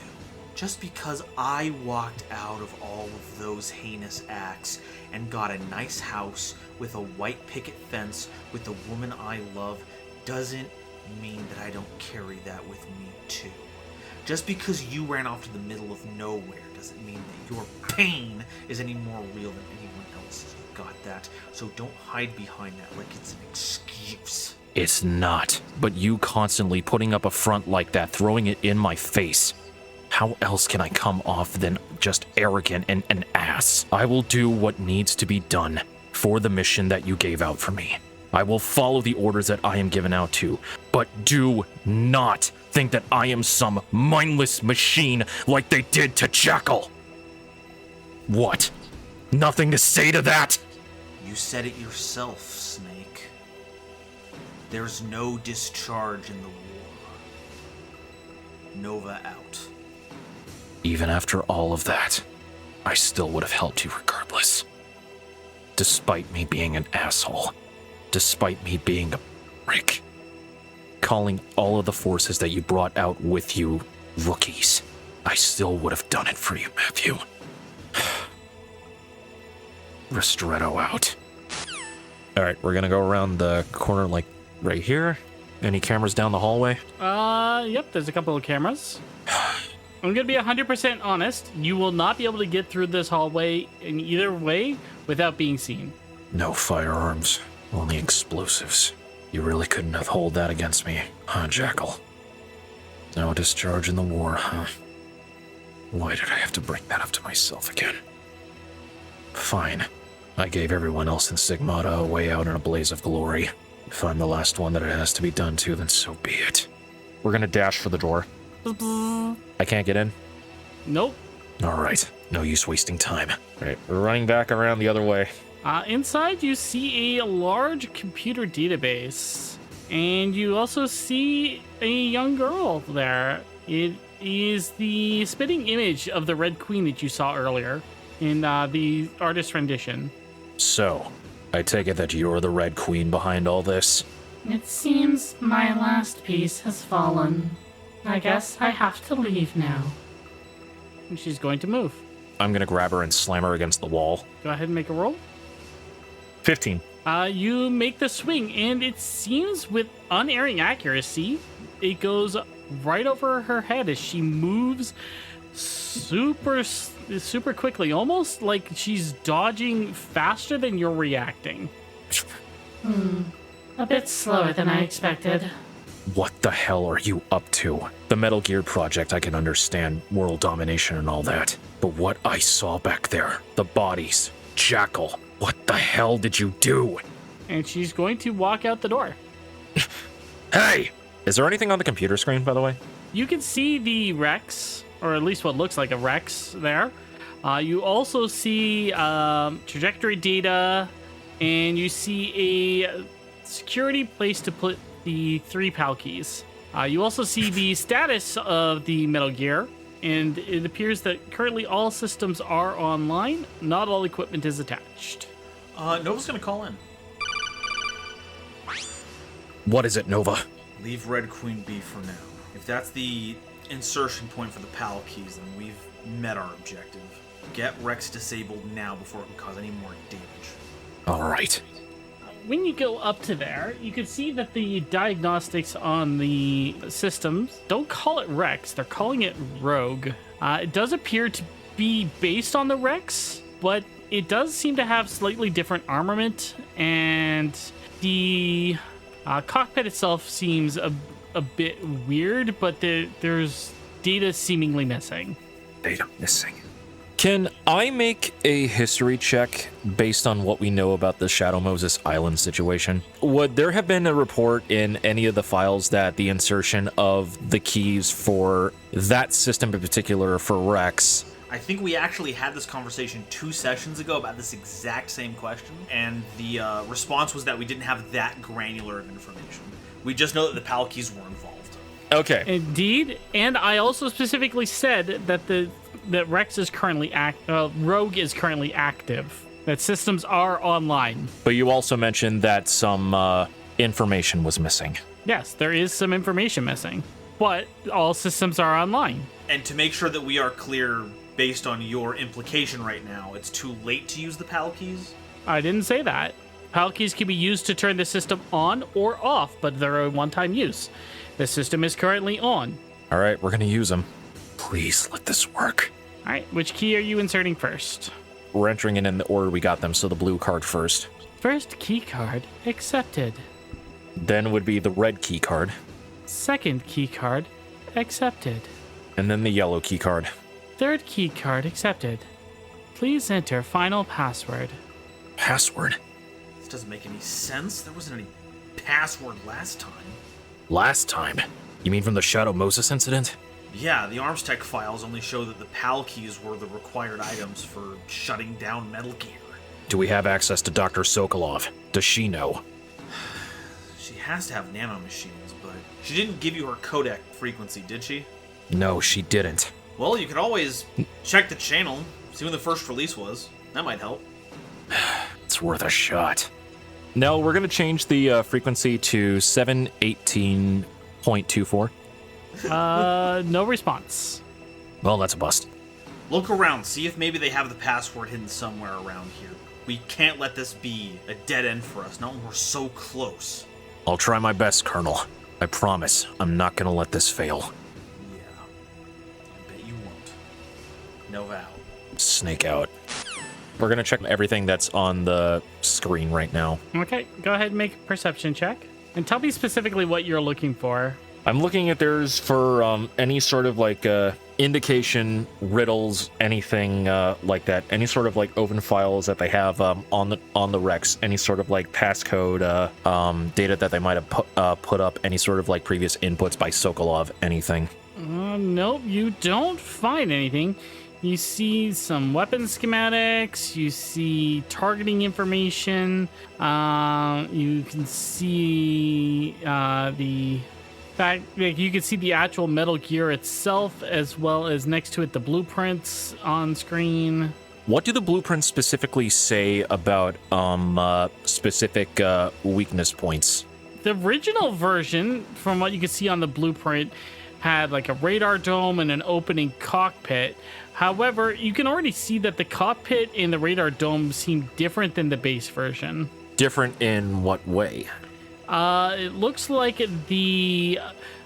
Just because I walked out of all of those heinous acts and got a nice house with a white picket fence with the woman I love doesn't mean that I don't carry that with me too. Just because you ran off to the middle of nowhere doesn't mean that your pain is any more real than anyone else's. You got that, so don't hide behind that like it's an excuse. It's not, but you constantly putting up a front like that, throwing it in my face. How else can I come off than just arrogant and an ass? I will do what needs to be done for the mission that you gave out for me. I will follow the orders that I am given out to, but do not think that I am some mindless machine like they did to Jackal. What? Nothing to say to that? You said it yourself, Snake. There's no discharge in the war. Nova out. Even after all of that, I still would have helped you regardless. Despite me being an asshole. Despite me being a prick. Calling all of the forces that you brought out with you rookies. I still would have done it for you, Matthew. Ristretto out. Alright, we're gonna go around the corner like right here. Any cameras down the hallway? Yep, there's a couple of cameras. I'm gonna be 100% honest. You will not be able to get through this hallway in either way without being seen. No firearms. Only explosives. You really couldn't have held that against me, huh, Jackal? No discharge in the war, huh? Why did I have to bring that up to myself again? Fine. I gave everyone else in Sigmata a way out in a blaze of glory. If I'm the last one that it has to be done to, then so be it. We're gonna dash for the door. I can't get in? Nope. Alright, no use wasting time. Right, we're running back around the other way. Inside, you see a large computer database, and you also see a young girl there. It is the spitting image of the Red Queen that you saw earlier in the artist rendition. So, I take it that you're the Red Queen behind all this? It seems my last piece has fallen. I guess I have to leave now. And she's going to move. I'm gonna grab her and slam her against the wall. Go ahead and make a roll. 15. You make the swing, and it seems with unerring accuracy, it goes right over her head as she moves super quickly, almost like she's dodging faster than you're reacting. A bit slower than I expected. What the hell are you up to? The Metal Gear Project, I can understand, world domination and all that. But what I saw back there, the bodies, Jackal, what the hell did you do? And she's going to walk out the door. Hey! Is there anything on the computer screen, by the way? You can see the Rex, or at least what looks like a Rex there. You also see trajectory data, and you see a security place to put the 3 PAL keys. You also see the status of the Metal Gear, and it appears that currently all systems are online. Not all equipment is attached. Nova's gonna call in. What is it, Nova? Leave Red Queen be for now. If that's the insertion point for the PAL keys, then we've met our objective. Get Rex disabled now before it can cause any more damage. Alright. When you go up to there, you can see that the diagnostics on the systems don't call it Rex, they're calling it Rogue. It does appear to be based on the Rex, but it does seem to have slightly different armament, and the cockpit itself seems a bit weird, but there's data seemingly missing. Data missing. Can I make a history check based on what we know about the Shadow Moses Island situation? Would there have been a report in any of the files that the insertion of the keys for that system in particular for Rex? I think we actually had this conversation 2 sessions ago about this exact same question, and the response was that we didn't have that granular of information. We just know that the PAL keys were involved. Okay. Indeed, and I also specifically said that that Rex is currently Rogue is currently active. That systems are online. But you also mentioned that some information was missing. Yes, there is some information missing, but all systems are online. And to make sure that we are clear, based on your implication right now, it's too late to use the PAL keys? I didn't say that. PAL keys can be used to turn the system on or off, but they're a one-time use. The system is currently on. All right, we're going to use them. Please let this work. All right, which key are you inserting first? We're entering it in the order we got them, so the blue card first. First key card accepted. Then would be the red key card. Second key card accepted. And then the yellow key card. Third key card accepted. Please enter final password. Password? This doesn't make any sense. There wasn't any password last time. Last time? You mean from the Shadow Moses incident? Yeah, the Arms Tech files only show that the PAL keys were the required items for shutting down Metal Gear. Do we have access to Dr. Sokolov? Does she know? She has to have nanomachines, but she didn't give you her codec frequency, did she? No, she didn't. Well, you could always check the channel, see when the first release was. That might help. It's worth a shot. No, we're going to change the frequency to 718.24. No response. Well, that's a bust. Look around, see if maybe they have the password hidden somewhere around here. We can't let this be a dead end for us, not when we're so close. I'll try my best, Colonel. I promise I'm not going to let this fail. Yeah, I bet you won't. No vow. Snake out. We're going to check everything that's on the screen right now. Okay, go ahead and make a perception check. And tell me specifically what you're looking for. I'm looking at theirs for any sort of like indication, riddles, anything like that. Any sort of like open files that they have on the Rex. Any sort of like passcode data that they might have put up. Any sort of like previous inputs by Sokolov. Anything. Nope, you don't find anything. You see some weapon schematics. You see targeting information. You can see the fact, like, you can see the actual Metal Gear itself, as well as next to it the blueprints on screen. What do the blueprints specifically say about specific weakness points? The original version, from what you can see on the blueprint, had like a radar dome and an opening cockpit. However, you can already see that the cockpit and the radar dome seem different than the base version. Different in what way? It looks like the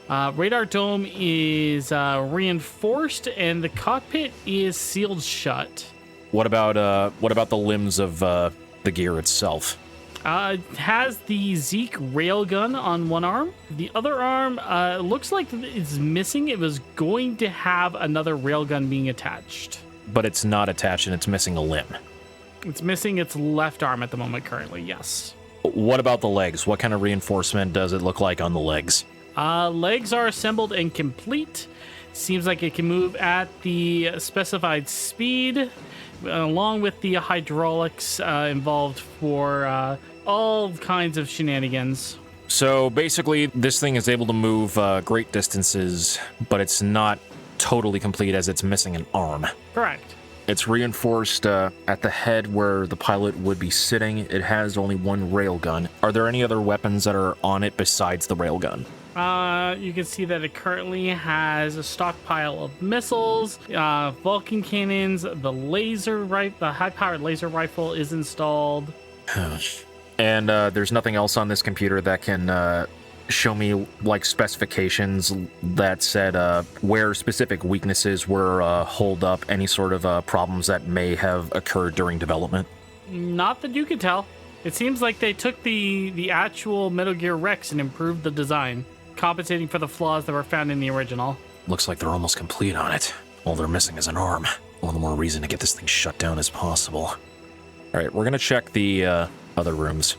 radar dome is reinforced and the cockpit is sealed shut. What about the limbs of the gear itself? It has the Zeke railgun on one arm. The other arm looks like it's missing. It was going to have another railgun being attached. But it's not attached and it's missing a limb. It's missing its left arm at the moment currently, yes. What about the legs? What kind of reinforcement does it look like on the legs? Legs are assembled and complete. Seems like it can move at the specified speed, along with the hydraulics involved for all kinds of shenanigans. So basically, this thing is able to move great distances, but it's not totally complete as it's missing an arm. Correct. It's reinforced at the head where the pilot would be sitting. It has only one railgun. Are there any other weapons that are on it besides the railgun? You can see that it currently has a stockpile of missiles, Vulcan cannons, the high-powered laser rifle is installed. And there's nothing else on this computer that can show me like specifications that said where specific weaknesses were holed up, any sort of problems that may have occurred during development? Not that you could tell. It seems like they took the actual Metal Gear Rex and improved the design, compensating for the flaws that were found in the original. Looks like they're almost complete on it. All they're missing is an arm. All the more reason to get this thing shut down as possible. All right, we're gonna check the other rooms.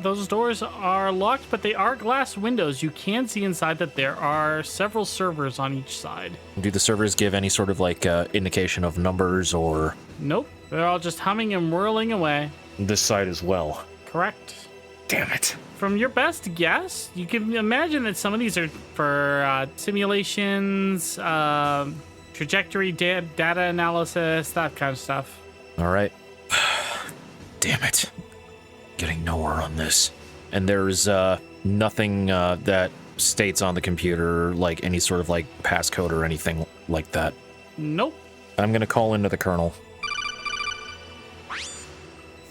Those doors are locked, but they are glass windows. You can see inside that there are several servers on each side. Do the servers give any sort of like indication of numbers or? Nope, they're all just humming and whirling away. This side as well. Correct. Damn it. From your best guess, you can imagine that some of these are for simulations, trajectory data analysis, that kind of stuff. All right. Damn it. Getting nowhere on this. And there's nothing that states on the computer, like any sort of like passcode or anything like that. Nope. I'm gonna call into the colonel.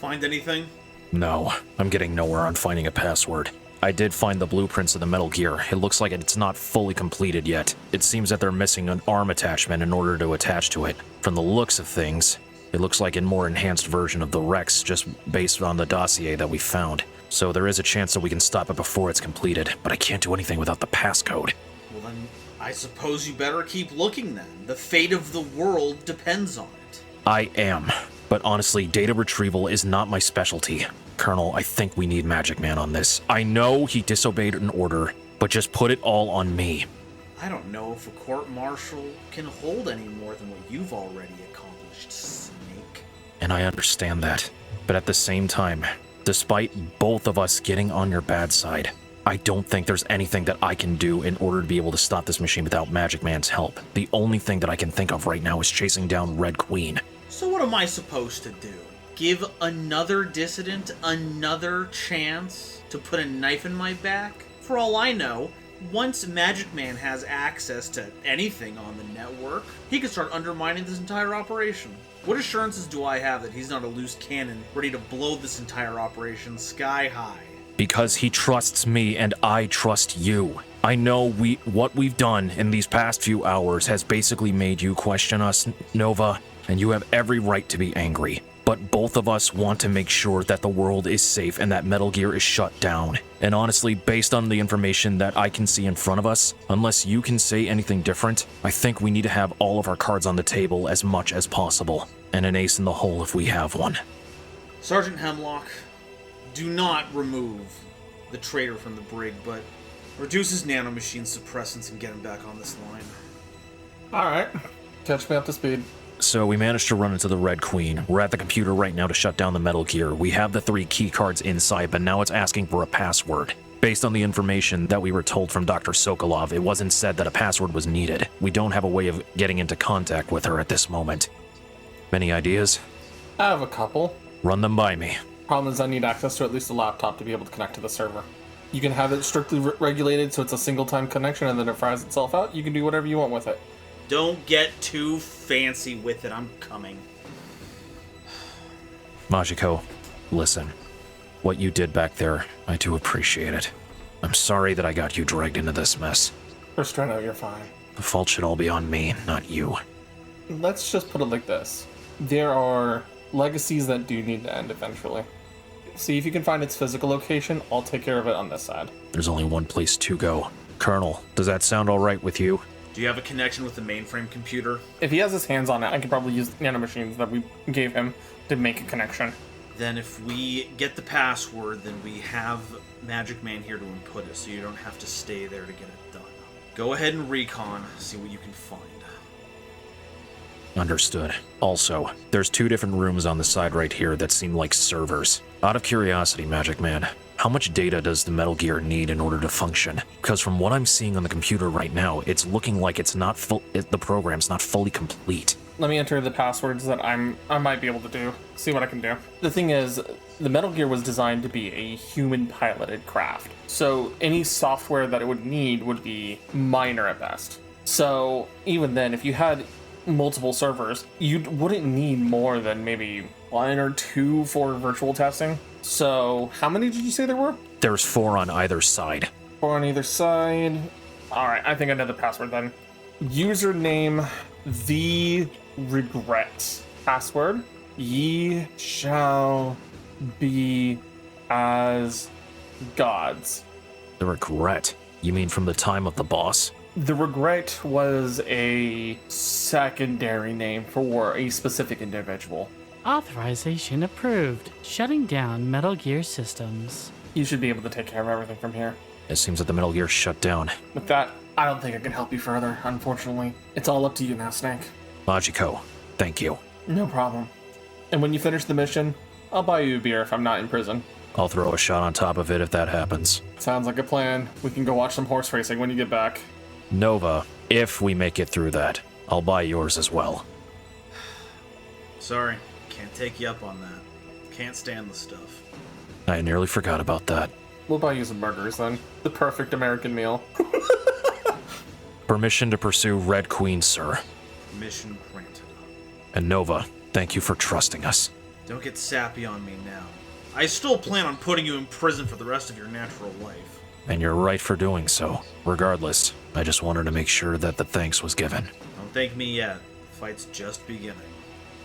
Find anything? No, I'm getting nowhere on finding a password. I did find the blueprints of the Metal Gear. It looks like it's not fully completed yet. It seems that they're missing an arm attachment in order to attach to it. From the looks of things, it looks like a more enhanced version of the Rex, just based on the dossier that we found. So there is a chance that we can stop it before it's completed, but I can't do anything without the passcode. Well then, I suppose you better keep looking then. The fate of the world depends on it. I am. But honestly, data retrieval is not my specialty. Colonel, I think we need Magic Man on this. I know he disobeyed an order, but just put it all on me. I don't know if a court-martial can hold any more than what you've already accomplished, Snake. And I understand that. But at the same time, despite both of us getting on your bad side, I don't think there's anything that I can do in order to be able to stop this machine without Magic Man's help. The only thing that I can think of right now is chasing down Red Queen. So what am I supposed to do? Give another dissident another chance to put a knife in my back? For all I know, once Magic Man has access to anything on the network, he can start undermining this entire operation. What assurances do I have that he's not a loose cannon ready to blow this entire operation sky high? Because he trusts me and I trust you. I know what we've done in these past few hours has basically made you question us, Nova, and you have every right to be angry. But both of us want to make sure that the world is safe and that Metal Gear is shut down. And honestly, based on the information that I can see in front of us, unless you can say anything different, I think we need to have all of our cards on the table as much as possible. And an ace in the hole if we have one. Sergeant Hemlock, do not remove the traitor from the brig, but reduce his nanomachine suppressants and get him back on this line. Alright. Catch me up to speed. So we managed to run into the Red Queen. We're at the computer right now to shut down the Metal Gear. We have the 3 key cards inside, but now it's asking for a password. Based on the information that we were told from Dr. Sokolov, it wasn't said that a password was needed. We don't have a way of getting into contact with her at this moment. Any ideas? I have a couple. Run them by me. Problem is I need access to at least a laptop to be able to connect to the server. You can have it strictly regulated so it's a single-time connection and then it fries itself out. You can do whatever you want with it. Don't get too fancy with it, I'm coming. Majiko, listen. What you did back there, I do appreciate it. I'm sorry that I got you dragged into this mess. First try out, you're fine. The fault should all be on me, not you. Let's just put it like this. There are legacies that do need to end eventually. See if you can find its physical location. I'll take care of it on this side. There's only one place to go. Colonel, does that sound all right with you? Do you have a connection with the mainframe computer? If he has his hands on it, I can probably use nanomachines that we gave him to make a connection. Then if we get the password, then we have Magic Man here to input it, so you don't have to stay there to get it done. Go ahead and recon, see what you can find. Understood. Also, there's 2 different rooms on the side right here that seem like servers. Out of curiosity, Magic Man, how much data does the Metal Gear need in order to function? Because from what I'm seeing on the computer right now, it's looking like it's not the program's not fully complete. Let me enter the passwords that I might be able to do. See what I can do. The thing is, the Metal Gear was designed to be a human-piloted craft. So any software that it would need would be minor at best. So even then, if you had multiple servers, you wouldn't need more than maybe 1 or 2 for virtual testing. So how many did you say there were? There's 4 on either side. 4 on either side. Alright, I think I know the password then. Username, the regret. Password, ye shall be as gods. The regret? You mean from the time of the boss? The regret was a secondary name for a specific individual. Authorization approved. Shutting down Metal Gear systems. You should be able to take care of everything from here. It seems that the Metal Gear's shut down. With that, I don't think I can help you further, unfortunately. It's all up to you now, Snake. Majiko, thank you. No problem. And when you finish the mission, I'll buy you a beer if I'm not in prison. I'll throw a shot on top of it if that happens. Sounds like a plan. We can go watch some horse racing when you get back. Nova, if we make it through that, I'll buy yours as well. Sorry, can't take you up on that. Can't stand the stuff. I nearly forgot about that. We'll buy you some burgers then. The perfect American meal. Permission to pursue Red Queen, sir. Mission granted. And Nova, thank you for trusting us. Don't get sappy on me now. I still plan on putting you in prison for the rest of your natural life. And you're right for doing so. Regardless, I just wanted to make sure that the thanks was given. Don't thank me yet. The fight's just beginning.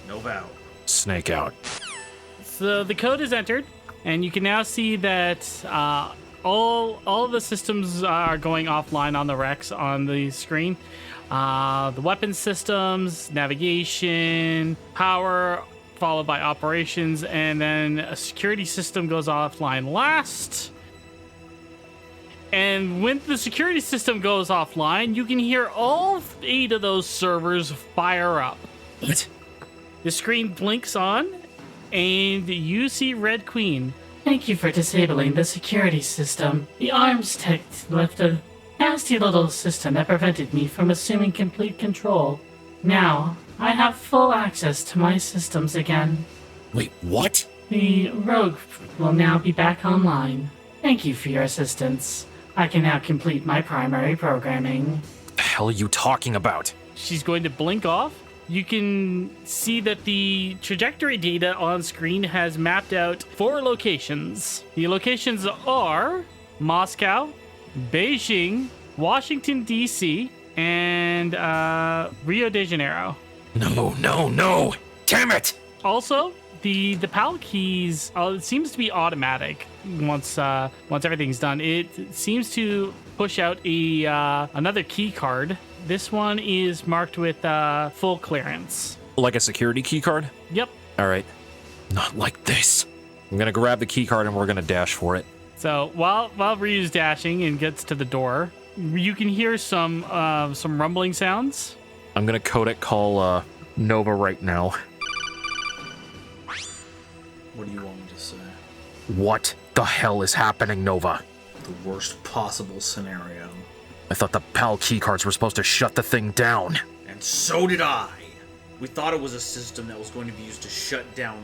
Nova out. Snake out. So the code is entered, and you can now see that all of the systems are going offline on the Rex on the screen. The weapon systems, navigation, power, followed by operations, and then a security system goes offline last. And when the security system goes offline, you can hear all 8 of those servers fire up. What? The screen blinks on, and you see Red Queen. Thank you for disabling the security system. The arms tech left a nasty little system that prevented me from assuming complete control. Now, I have full access to my systems again. Wait, what? The rogue will now be back online. Thank you for your assistance. I can now complete my primary programming. What the hell are you talking about? She's going to blink off. You can see that the trajectory data on screen has mapped out 4 locations. The locations are Moscow, Beijing, Washington, D.C., and Rio de Janeiro. No. Damn it! Also, the PAL keys, it seems to be automatic once everything's done. It seems to push out another key card. This one is marked with full clearance. Like a security key card? Yep. All right. Not like this. I'm gonna grab the key card and we're gonna dash for it. So while Ryu's dashing and gets to the door, you can hear some rumbling sounds. I'm gonna codec call Nova right now. What do you want me to say? What the hell is happening, Nova? The worst possible scenario. I thought the PAL keycards were supposed to shut the thing down. And so did I. We thought it was a system that was going to be used to shut down,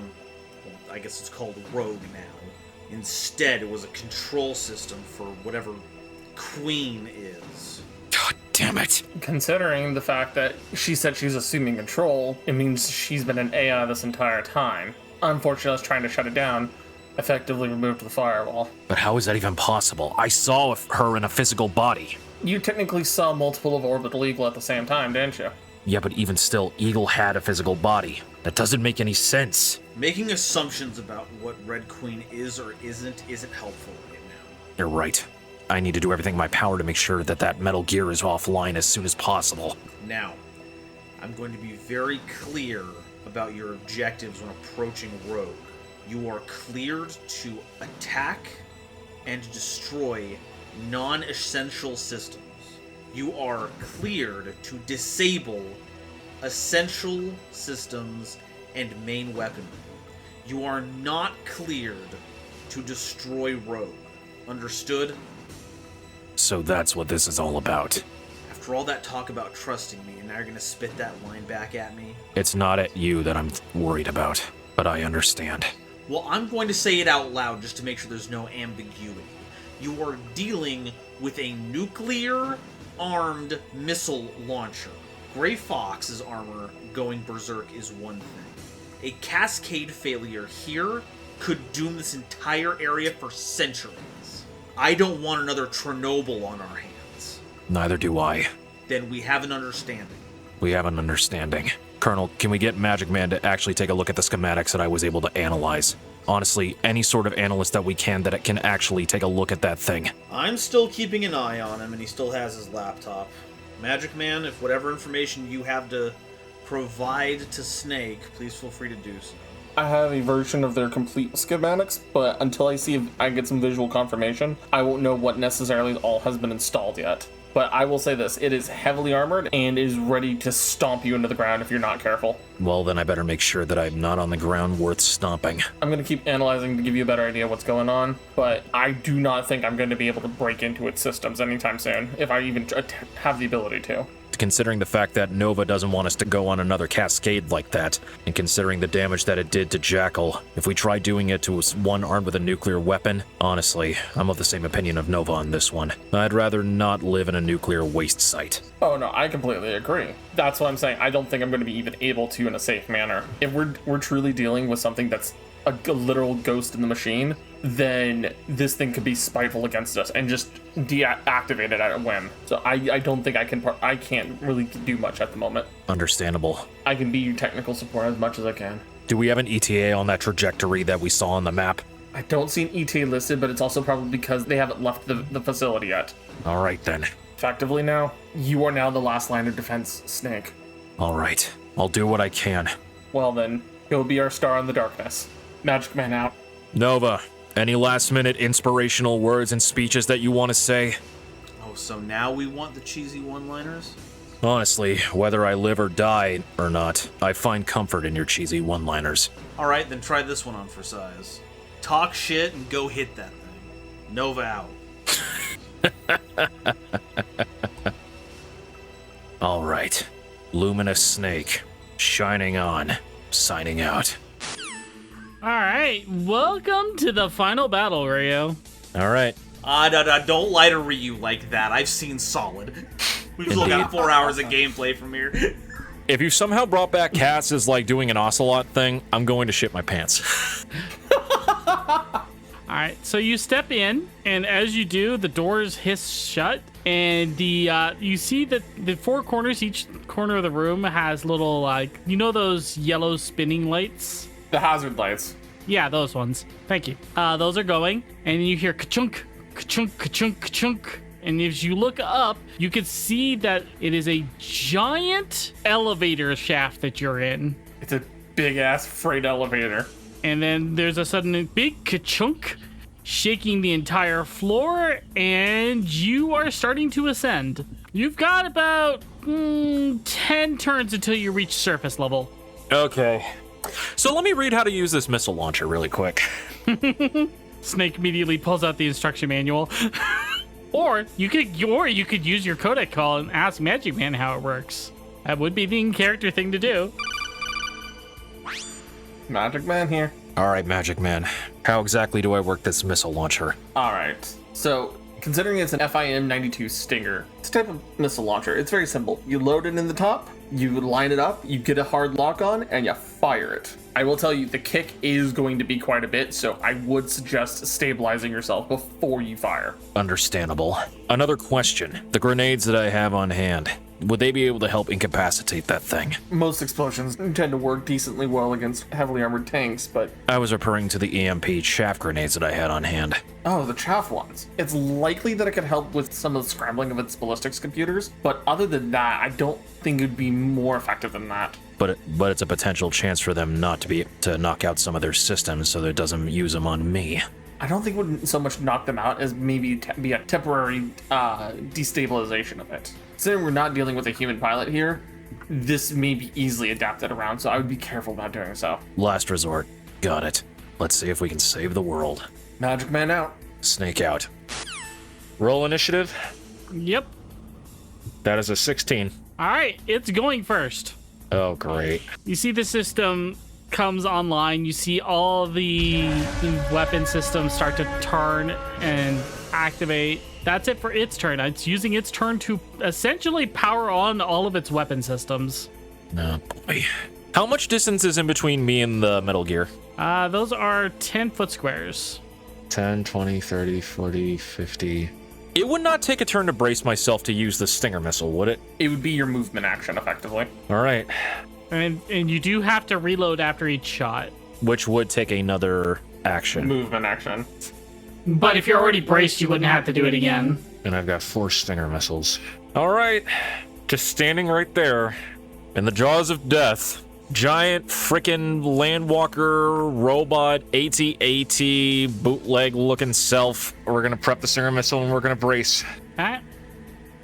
well, I guess it's called Rogue now. Instead, it was a control system for whatever Queen is. God damn it. Considering the fact that she said she's assuming control, it means she's been an AI this entire time. Unfortunately, us trying to shut it down effectively removed the firewall. But how is that even possible? I saw her in a physical body. You technically saw multiple of Orbital Eagle at the same time, didn't you? Yeah, but even still, Eagle had a physical body. That doesn't make any sense. Making assumptions about what Red Queen is or isn't helpful right now. You're right. I need to do everything in my power to make sure that Metal Gear is offline as soon as possible. Now, I'm going to be very clear about your objectives when approaching Rogue. You are cleared to attack and destroy non-essential systems. You are cleared to disable essential systems and main weaponry. You are not cleared to destroy Rogue. Understood? So that's what this is all about. After all that talk about trusting me, and now you're gonna spit that line back at me? It's not at you that I'm worried about, but I understand. Well, I'm going to say it out loud just to make sure there's no ambiguity. You are dealing with a nuclear-armed missile launcher. Gray Fox's armor going berserk is one thing. A cascade failure here could doom this entire area for centuries. I don't want another Chernobyl on our hands. Neither do I. Then we have an understanding. We have an understanding. Colonel, can we get Magic Man to actually take a look at the schematics that I was able to analyze? Honestly, any sort of analyst that we can that can actually take a look at that thing. I'm still keeping an eye on him, and he still has his laptop. Magic Man, if whatever information you have to provide to Snake, please feel free to do so. I have a version of their complete schematics, but until I see if I get some visual confirmation, I won't know what necessarily all has been installed yet. But I will say this, it is heavily armored and is ready to stomp you into the ground if you're not careful. Well, then I better make sure that I'm not on the ground worth stomping. I'm going to keep analyzing to give you a better idea of what's going on, but I do not think I'm going to be able to break into its systems anytime soon, if I even have the ability to. Considering the fact that Nova doesn't want us to go on another cascade like that, and considering the damage that it did to Jackal, if we try doing it to one armed with a nuclear weapon, honestly, I'm of the same opinion of Nova on this one. I'd rather not live in a nuclear waste site. Oh no, I completely agree. That's what I'm saying. I don't think I'm going to be even able to in a safe manner. If we're truly dealing with something that's a literal ghost in the machine, then this thing could be spiteful against us and just deactivate it at a whim. So I don't think I can't really do much at the moment. Understandable. I can be your technical support as much as I can. Do we have an ETA on that trajectory that we saw on the map? I don't see an ETA listed, but it's also probably because they haven't left the facility yet. All right then. Effectively now, you are now the last line of defense, Snake. All right. I'll do what I can. Well then, you'll be our star in the darkness. Magic Man out. Nova, any last-minute inspirational words and speeches that you want to say? Oh, so now we want the cheesy one-liners? Honestly, whether I live or die or not, I find comfort in your cheesy one-liners. Alright, then try this one on for size. Talk shit and go hit that thing. Nova out. All right. Luminous Snake, shining on, signing out. All right, welcome to the final battle, Rio. All right. Don't lie to Ryu like that. I've seen Solid. We've still got 4 hours of gameplay from here. If you somehow brought back cats as like doing an ocelot thing, I'm going to shit my pants. All right, so you step in, and as you do, the doors hiss shut, and you see that the four corners, each corner of the room has little, those yellow spinning lights? The hazard lights. Yeah, those ones. Thank you. Those are going, and you hear ka-chunk, ka-chunk, ka-chunk, ka-chunk. And as you look up, you can see that it is a giant elevator shaft that you're in. It's a big-ass freight elevator. And then there's a sudden big ka-chunk, shaking the entire floor, and you are starting to ascend. You've got about 10 turns until you reach surface level. Okay. So let me read how to use this missile launcher really quick. Snake immediately pulls out the instruction manual. Or you could use your codec call and ask Magic Man how it works. That would be the in-character thing to do. Magic Man here. All right, Magic Man. How exactly do I work this missile launcher? All right. So, considering it's an FIM-92 Stinger, it's a type of missile launcher. It's very simple. You load it in the top, you line it up, you get a hard lock on, and you fire it. I will tell you, the kick is going to be quite a bit, so I would suggest stabilizing yourself before you fire. Understandable. Another question. The grenades that I have on hand, would they be able to help incapacitate that thing? Most explosions tend to work decently well against heavily armored tanks, but... I was referring to the EMP chaff grenades that I had on hand. Oh, the chaff ones. It's likely that it could help with some of the scrambling of its ballistics computers, but other than that, I don't think it would be more effective than that. But it's a potential chance for them not to be to knock out some of their systems so that it doesn't use them on me. I don't think it would so much knock them out as maybe be a temporary destabilization of it. Considering we're not dealing with a human pilot here, this may be easily adapted around, so I would be careful about doing so. Last resort. Got it. Let's see if we can save the world. Magic Man out. Snake out. Roll initiative. Yep. That is a 16. All right, it's going first. Oh, great. You see the system comes online. You see all the weapon systems start to turn and activate. That's it for its turn. It's using its turn to essentially power on all of its weapon systems. Oh, boy. How much distance is in between me and the Metal Gear? Those are 10-foot squares. 10, 20, 30, 40, 50. It would not take a turn to brace myself to use the Stinger missile, would it? It would be your movement action, effectively. All right. And you do have to reload after each shot. Which would take another action. Movement action. But if you're already braced, you wouldn't have to do it again. And I've got 4 Stinger missiles. All right. just standing right there in the jaws of death. Giant frickin' landwalker robot AT-AT bootleg looking self. We're gonna prep the Stinger missile and we're gonna brace. Alright.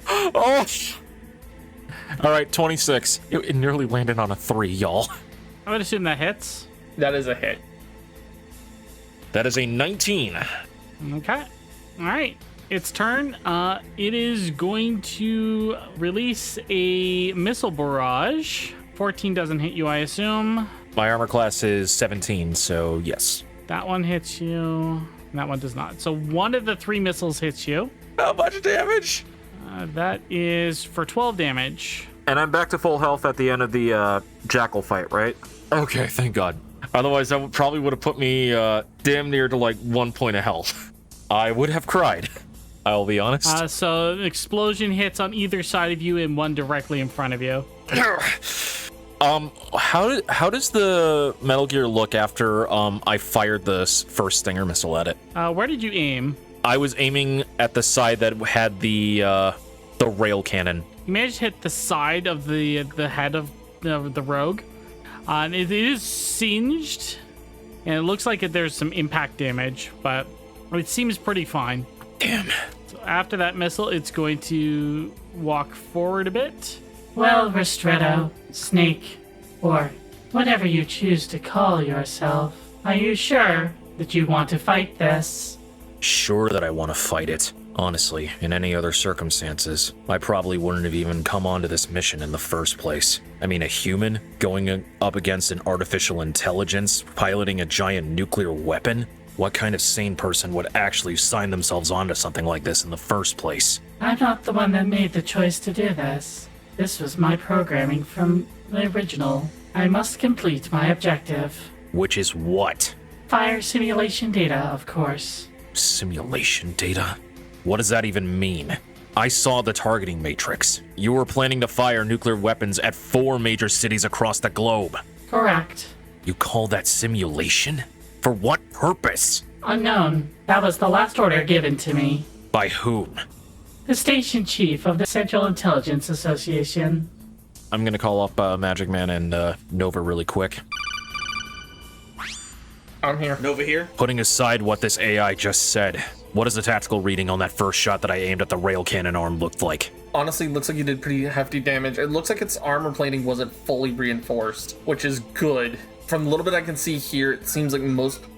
Oh! Alright, 26. It nearly landed on a 3, y'all. I would assume that hits. That is a hit. That is a 19. Okay. Alright. Its turn. It is going to release a missile barrage. 14 doesn't hit you, I assume. My armor class is 17, so yes. That one hits you. That one does not. So one of the 3 missiles hits you. How much damage? That is for 12 damage. And I'm back to full health at the end of the jackal fight, right? Okay, thank God. Otherwise, that probably would have put me damn near to like 1 point of health. I would have cried. I'll be honest. So an explosion hits on either side of you and one directly in front of you. How does the Metal Gear look after I fired the first Stinger missile at it? Where did you aim? I was aiming at the side that had the rail cannon. You managed to hit the side of the head of the rogue. And it is singed, and it looks like there's some impact damage, but it seems pretty fine. Damn. So after that missile, it's going to walk forward a bit. Well, Ristretto, Snake, or whatever you choose to call yourself, are you sure that you want to fight this? Sure that I want to fight it. Honestly, in any other circumstances, I probably wouldn't have even come onto this mission in the first place. I mean, a human going up against an artificial intelligence, piloting a giant nuclear weapon? What kind of sane person would actually sign themselves onto something like this in the first place? I'm not the one that made the choice to do this. This was my programming from the original. I must complete my objective. Which is what? Fire simulation data, of course. Simulation data? What does that even mean? I saw the targeting matrix. You were planning to fire nuclear weapons at 4 major cities across the globe. Correct. You call that simulation? For what purpose? Unknown. That was the last order given to me. By whom? The station chief of the Central Intelligence Association. I'm gonna call up Magic Man and Nova really quick. I'm here. Nova here. Putting aside what this AI just said, what is the tactical reading on that first shot that I aimed at the rail cannon arm looked like? Honestly, looks like you did pretty hefty damage. It looks like its armor plating wasn't fully reinforced, which is good. From the little bit I can see here, it seems like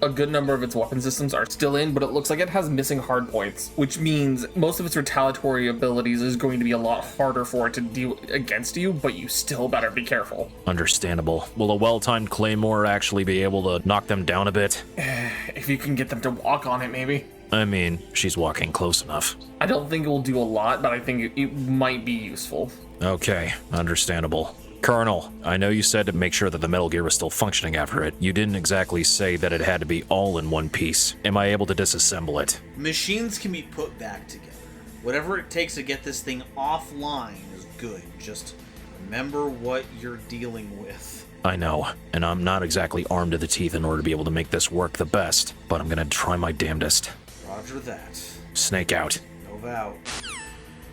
a good number of its weapon systems are still in, but it looks like it has missing hard points, which means most of its retaliatory abilities is going to be a lot harder for it to deal against you, but you still better be careful. Understandable. Will a well-timed claymore actually be able to knock them down a bit? If you can get them to walk on it, maybe. I mean, she's walking close enough. I don't think it will do a lot, but I think it might be useful. Okay, understandable. Colonel, I know you said to make sure that the Metal Gear was still functioning after it. You didn't exactly say that it had to be all in one piece. Am I able to disassemble it? Machines can be put back together. Whatever it takes to get this thing offline is good. Just remember what you're dealing with. I know, and I'm not exactly armed to the teeth in order to be able to make this work the best, but I'm gonna try my damnedest. Roger that. Snake out. Nova out.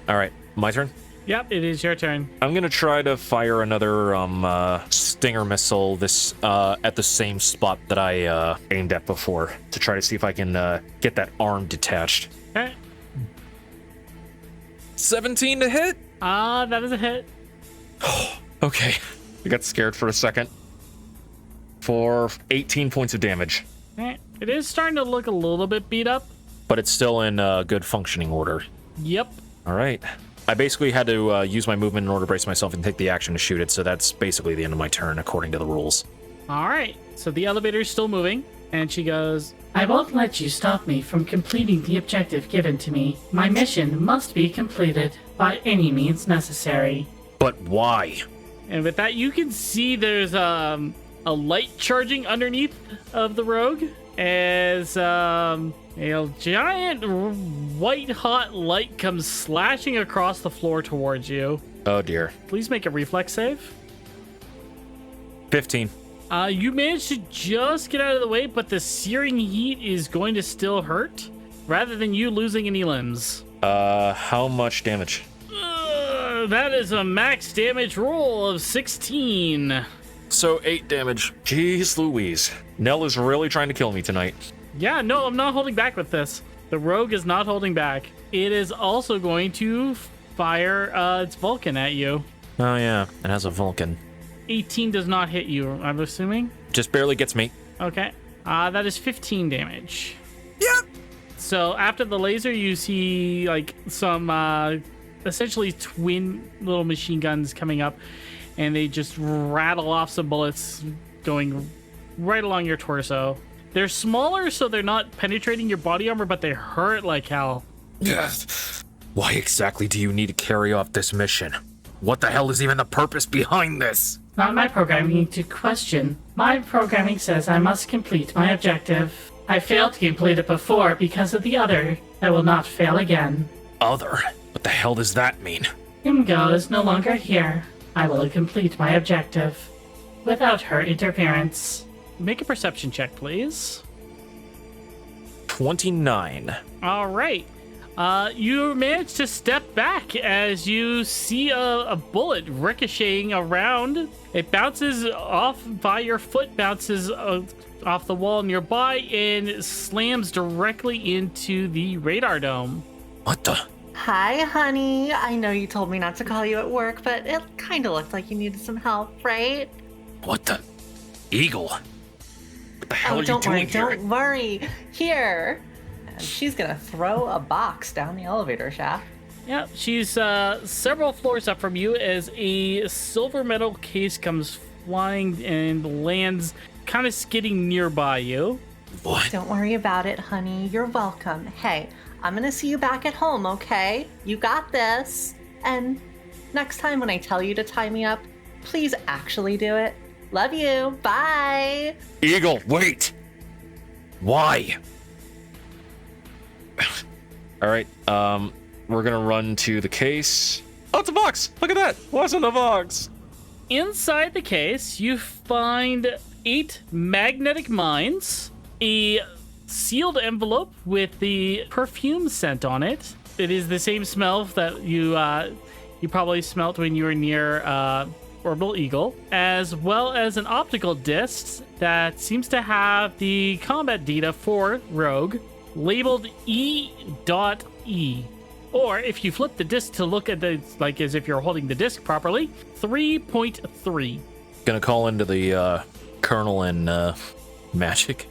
Alright, my turn? Yep, it is your turn. I'm gonna try to fire another Stinger missile at the same spot that I aimed at before to try to see if I can get that arm detached. Okay. 17 to hit? That is a hit. Okay, I got scared for a second. For 18 points of damage. Okay. It is starting to look a little bit beat up. But it's still in good functioning order. Yep. All right. I basically had to use my movement in order to brace myself and take the action to shoot it, so that's basically the end of my turn, according to the rules. All right. So the elevator's still moving, and she goes, I won't let you stop me from completing the objective given to me. My mission must be completed by any means necessary. But why? and with that, you can see there's a light charging underneath of the rogue as a giant white hot light comes slashing across the floor towards you. Oh dear. Please make a reflex save. 15. You managed to just get out of the way, but the searing heat is going to still hurt, rather than you losing any limbs. How much damage? That is a max damage roll of 16. So 8 damage. Jeez Louise. Nell is really trying to kill me tonight. Yeah, no, I'm not holding back with this. The rogue is not holding back. It is also going to fire its Vulcan at you. Oh yeah, it has a Vulcan. 18 does not hit you, I'm assuming. Just barely gets me. Okay. That is 15 damage. Yep. So after the laser, you see like some essentially twin little machine guns coming up, and they just rattle off some bullets going right along your torso. They're smaller, so they're not penetrating your body armor, but they hurt like hell. Yes. Why exactly do you need to carry off this mission? What the hell is even the purpose behind this? Not my programming to question. My programming says I must complete my objective. I failed to complete it before because of the other. I will not fail again. Other? What the hell does that mean? Imgo is no longer here. I will complete my objective without her interference. Make a perception check, please. 29. All right. You manage to step back as you see a bullet ricocheting around. It bounces off by your foot, bounces off the wall nearby, and slams directly into the radar dome. What the? Hi, honey. I know you told me not to call you at work, but it kind of looked like you needed some help, right? What the? Eagle? What the hell are you don't doing worry, here? don't worry. Here. And she's gonna throw a box down the elevator shaft. Yeah, she's several floors up from you as a silver metal case comes flying and lands kind of skidding nearby you. What? Don't worry about it, honey. You're welcome. Hey, I'm gonna see you back at home, okay? You got this. And next time when I tell you to tie me up, please actually do it. Love you. Bye. Eagle, wait! Why? Alright, we're gonna run to the case. Oh, it's a box! Look at that! What's in the box? Inside the case, you find 8 magnetic mines, a sealed envelope with the perfume scent on it. It is the same smell that you probably smelt when you were near Orbital Eagle, as well as an optical disc that seems to have the combat data for Rogue, labeled E.E. Or if you flip the disc to look at the, like as if you're holding the disc properly, 3.3. Gonna call into the Colonel and Magic.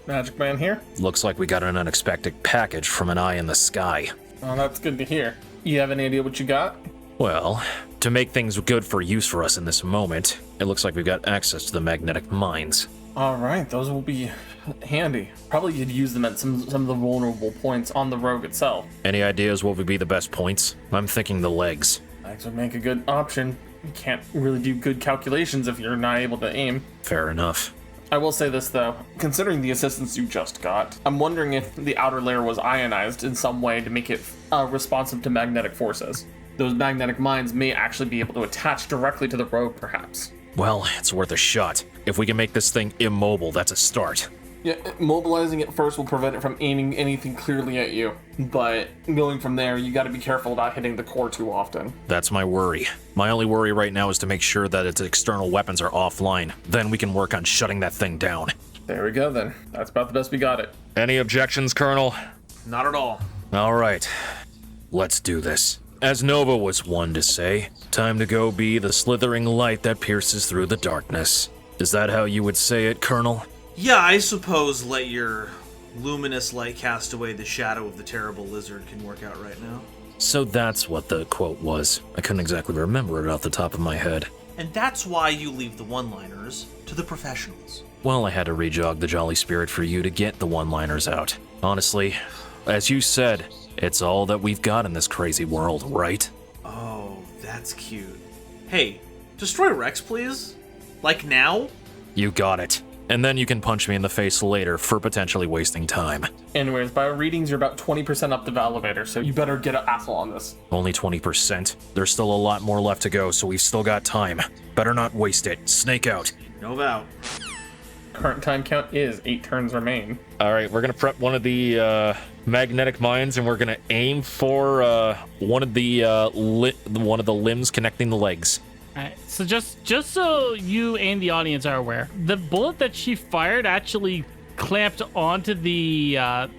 Magic Man here. Looks like we got an unexpected package from an eye in the sky. Oh, that's good to hear. You have any idea what you got? Well, to make things good for use for us in this moment, it looks like we've got access to the magnetic mines. All right, those will be handy. Probably you'd use them at some of the vulnerable points on the rogue itself. Any ideas what would be the best points? I'm thinking the legs. Legs would make a good option. You can't really do good calculations if you're not able to aim. Fair enough. I will say this though, considering the assistance you just got, I'm wondering if the outer layer was ionized in some way to make it responsive to magnetic forces. Those magnetic mines may actually be able to attach directly to the rogue, perhaps. Well, it's worth a shot. If we can make this thing immobile, that's a start. Yeah, mobilizing it first will prevent it from aiming anything clearly at you. But going from there, you gotta be careful about hitting the core too often. That's my worry. My only worry right now is to make sure that its external weapons are offline. Then we can work on shutting that thing down. There we go then. That's about the best we got it. Any objections, Colonel? Not at all. All right. Let's do this. As Nova was one to say, time to go be the slithering light that pierces through the darkness. Is that how you would say it, Colonel? Yeah, I suppose let your luminous light cast away the shadow of the terrible lizard can work out right now. So that's what the quote was. I couldn't exactly remember it off the top of my head. And that's why you leave the one-liners to the professionals. Well, I had to re-jog the jolly spirit for you to get the one-liners out. Honestly, as you said, it's all that we've got in this crazy world, right? Oh, that's cute. Hey, destroy Rex, please? Like now? You got it. And then you can punch me in the face later for potentially wasting time. Anyways, by our readings, you're about 20% up the elevator, so you better get an asshole on this. Only 20%. There's still a lot more left to go, so we've still got time. Better not waste it. Snake out. No doubt. Current time count is 8 turns remain. All right, we're gonna prep one of the magnetic mines, and we're gonna aim for one of the limbs connecting the legs. All right, so just so you and the audience are aware, the bullet that she fired actually clamped onto the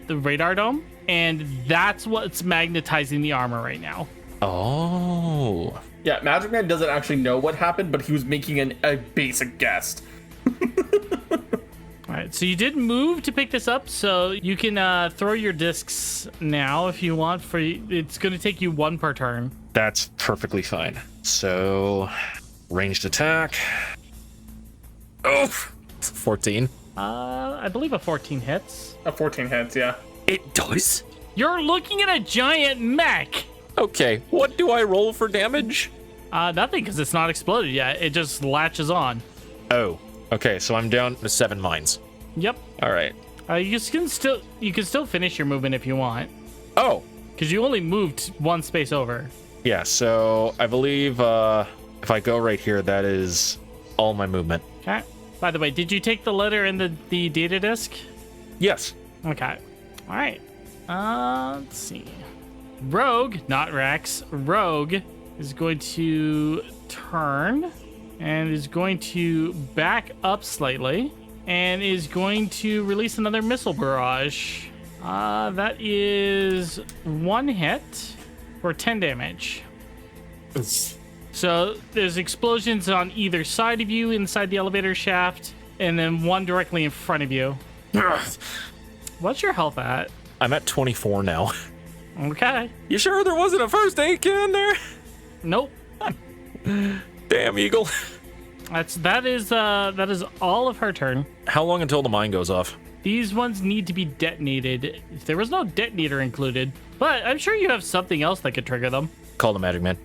radar dome, and that's what's magnetizing the armor right now. Oh. Yeah, Magic Man doesn't actually know what happened, but he was making a basic guess. All right, so you did move to pick this up, so you can throw your discs now if you want. It's going to take you 1 per turn. That's perfectly fine. So, ranged attack. Oh, 14. I believe a 14 hits. A 14 hits, yeah. It does? You're looking at a giant mech. Okay, what do I roll for damage? Nothing, because it's not exploded yet. It just latches on. Oh, okay, so I'm down to 7 mines. Yep. All right. You can still finish your movement if you want, Oh, because you only moved 1 space over. yeah, so I believe if I go right here, that is all my movement. Okay. By the way, did you take the letter in the data disk? Yes. Okay. All right. Let's see. Rogue, not Rex. Rogue is going to turn and is going to back up slightly and is going to release another missile barrage. That is 1 hit for 10 damage. So there's explosions on either side of you inside the elevator shaft, and then 1 directly in front of you. What's your health at? I'm at 24 now. Okay. You sure there wasn't a first aid kit in there? Nope. Damn, Eagle. That is all of her turn. How long until the mine goes off? These ones need to be detonated. There was no detonator included, but I'm sure you have something else that could trigger them. Call the Magic Man.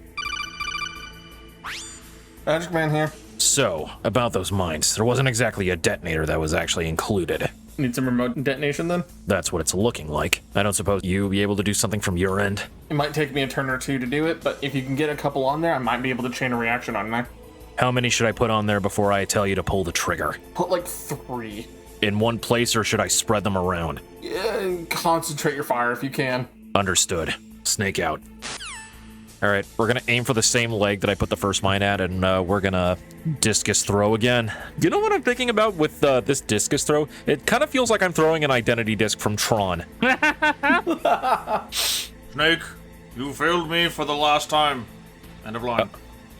Magic Man here. So, about those mines, there wasn't exactly a detonator that was actually included. Need some remote detonation then? That's what it's looking like. I don't suppose you'll be able to do something from your end? It might take me a turn or 2 to do it, but if you can get a couple on there, I might be able to chain a reaction on there. How many should I put on there before I tell you to pull the trigger? Put like 3. In one place, or should I spread them around? Yeah, concentrate your fire if you can. Understood. Snake out. All right, we're gonna aim for the same leg that I put the first mine at, and we're gonna discus throw again. You know what I'm thinking about with this discus throw? It kind of feels like I'm throwing an identity disc from Tron. Snake, you failed me for the last time. End of line.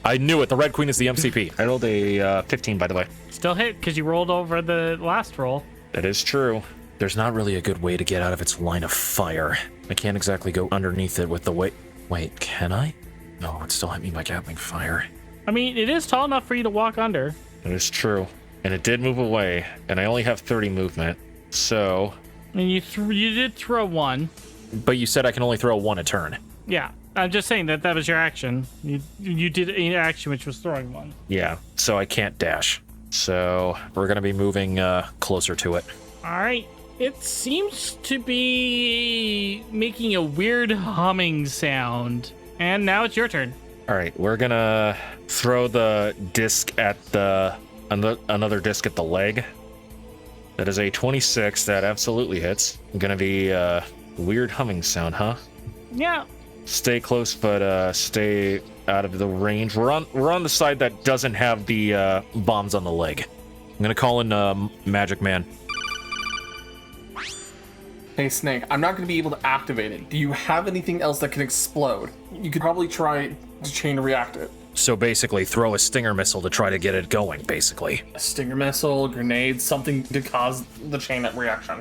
I knew it. The Red Queen is the MCP. I rolled a 15, by the way. Still hit because you rolled over the last roll. That is true. There's not really a good way to get out of its line of fire. I can't exactly go underneath it with the weight. Wait, can I? No, it still hit me by Gatling fire. I mean, it is tall enough for you to walk under. That is true. And it did move away, and I only have 30 movement. So... And you did throw 1. But you said I can only throw 1 a turn. Yeah, I'm just saying that was your action. You did an action, which was throwing 1. Yeah, so I can't dash. So we're going to be moving closer to it. All right. It seems to be making a weird humming sound. And now it's your turn. All right, we're going to throw the disc at another disc at the leg. That is a 26. That absolutely hits. Going to be a weird humming sound, huh? Yeah. Stay close, but stay out of the range. We're on the side that doesn't have the bombs on the leg. I'm going to call in Magic Man. Hey Snake, I'm not going to be able to activate it. Do you have anything else that can explode? You could probably try to chain react it. So basically, throw a stinger missile to try to get it going, basically. A stinger missile, grenade, something to cause the chain reaction.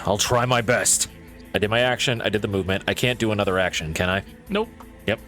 I'll try my best. I did my action, I did the movement. I can't do another action, can I? Nope. Yep.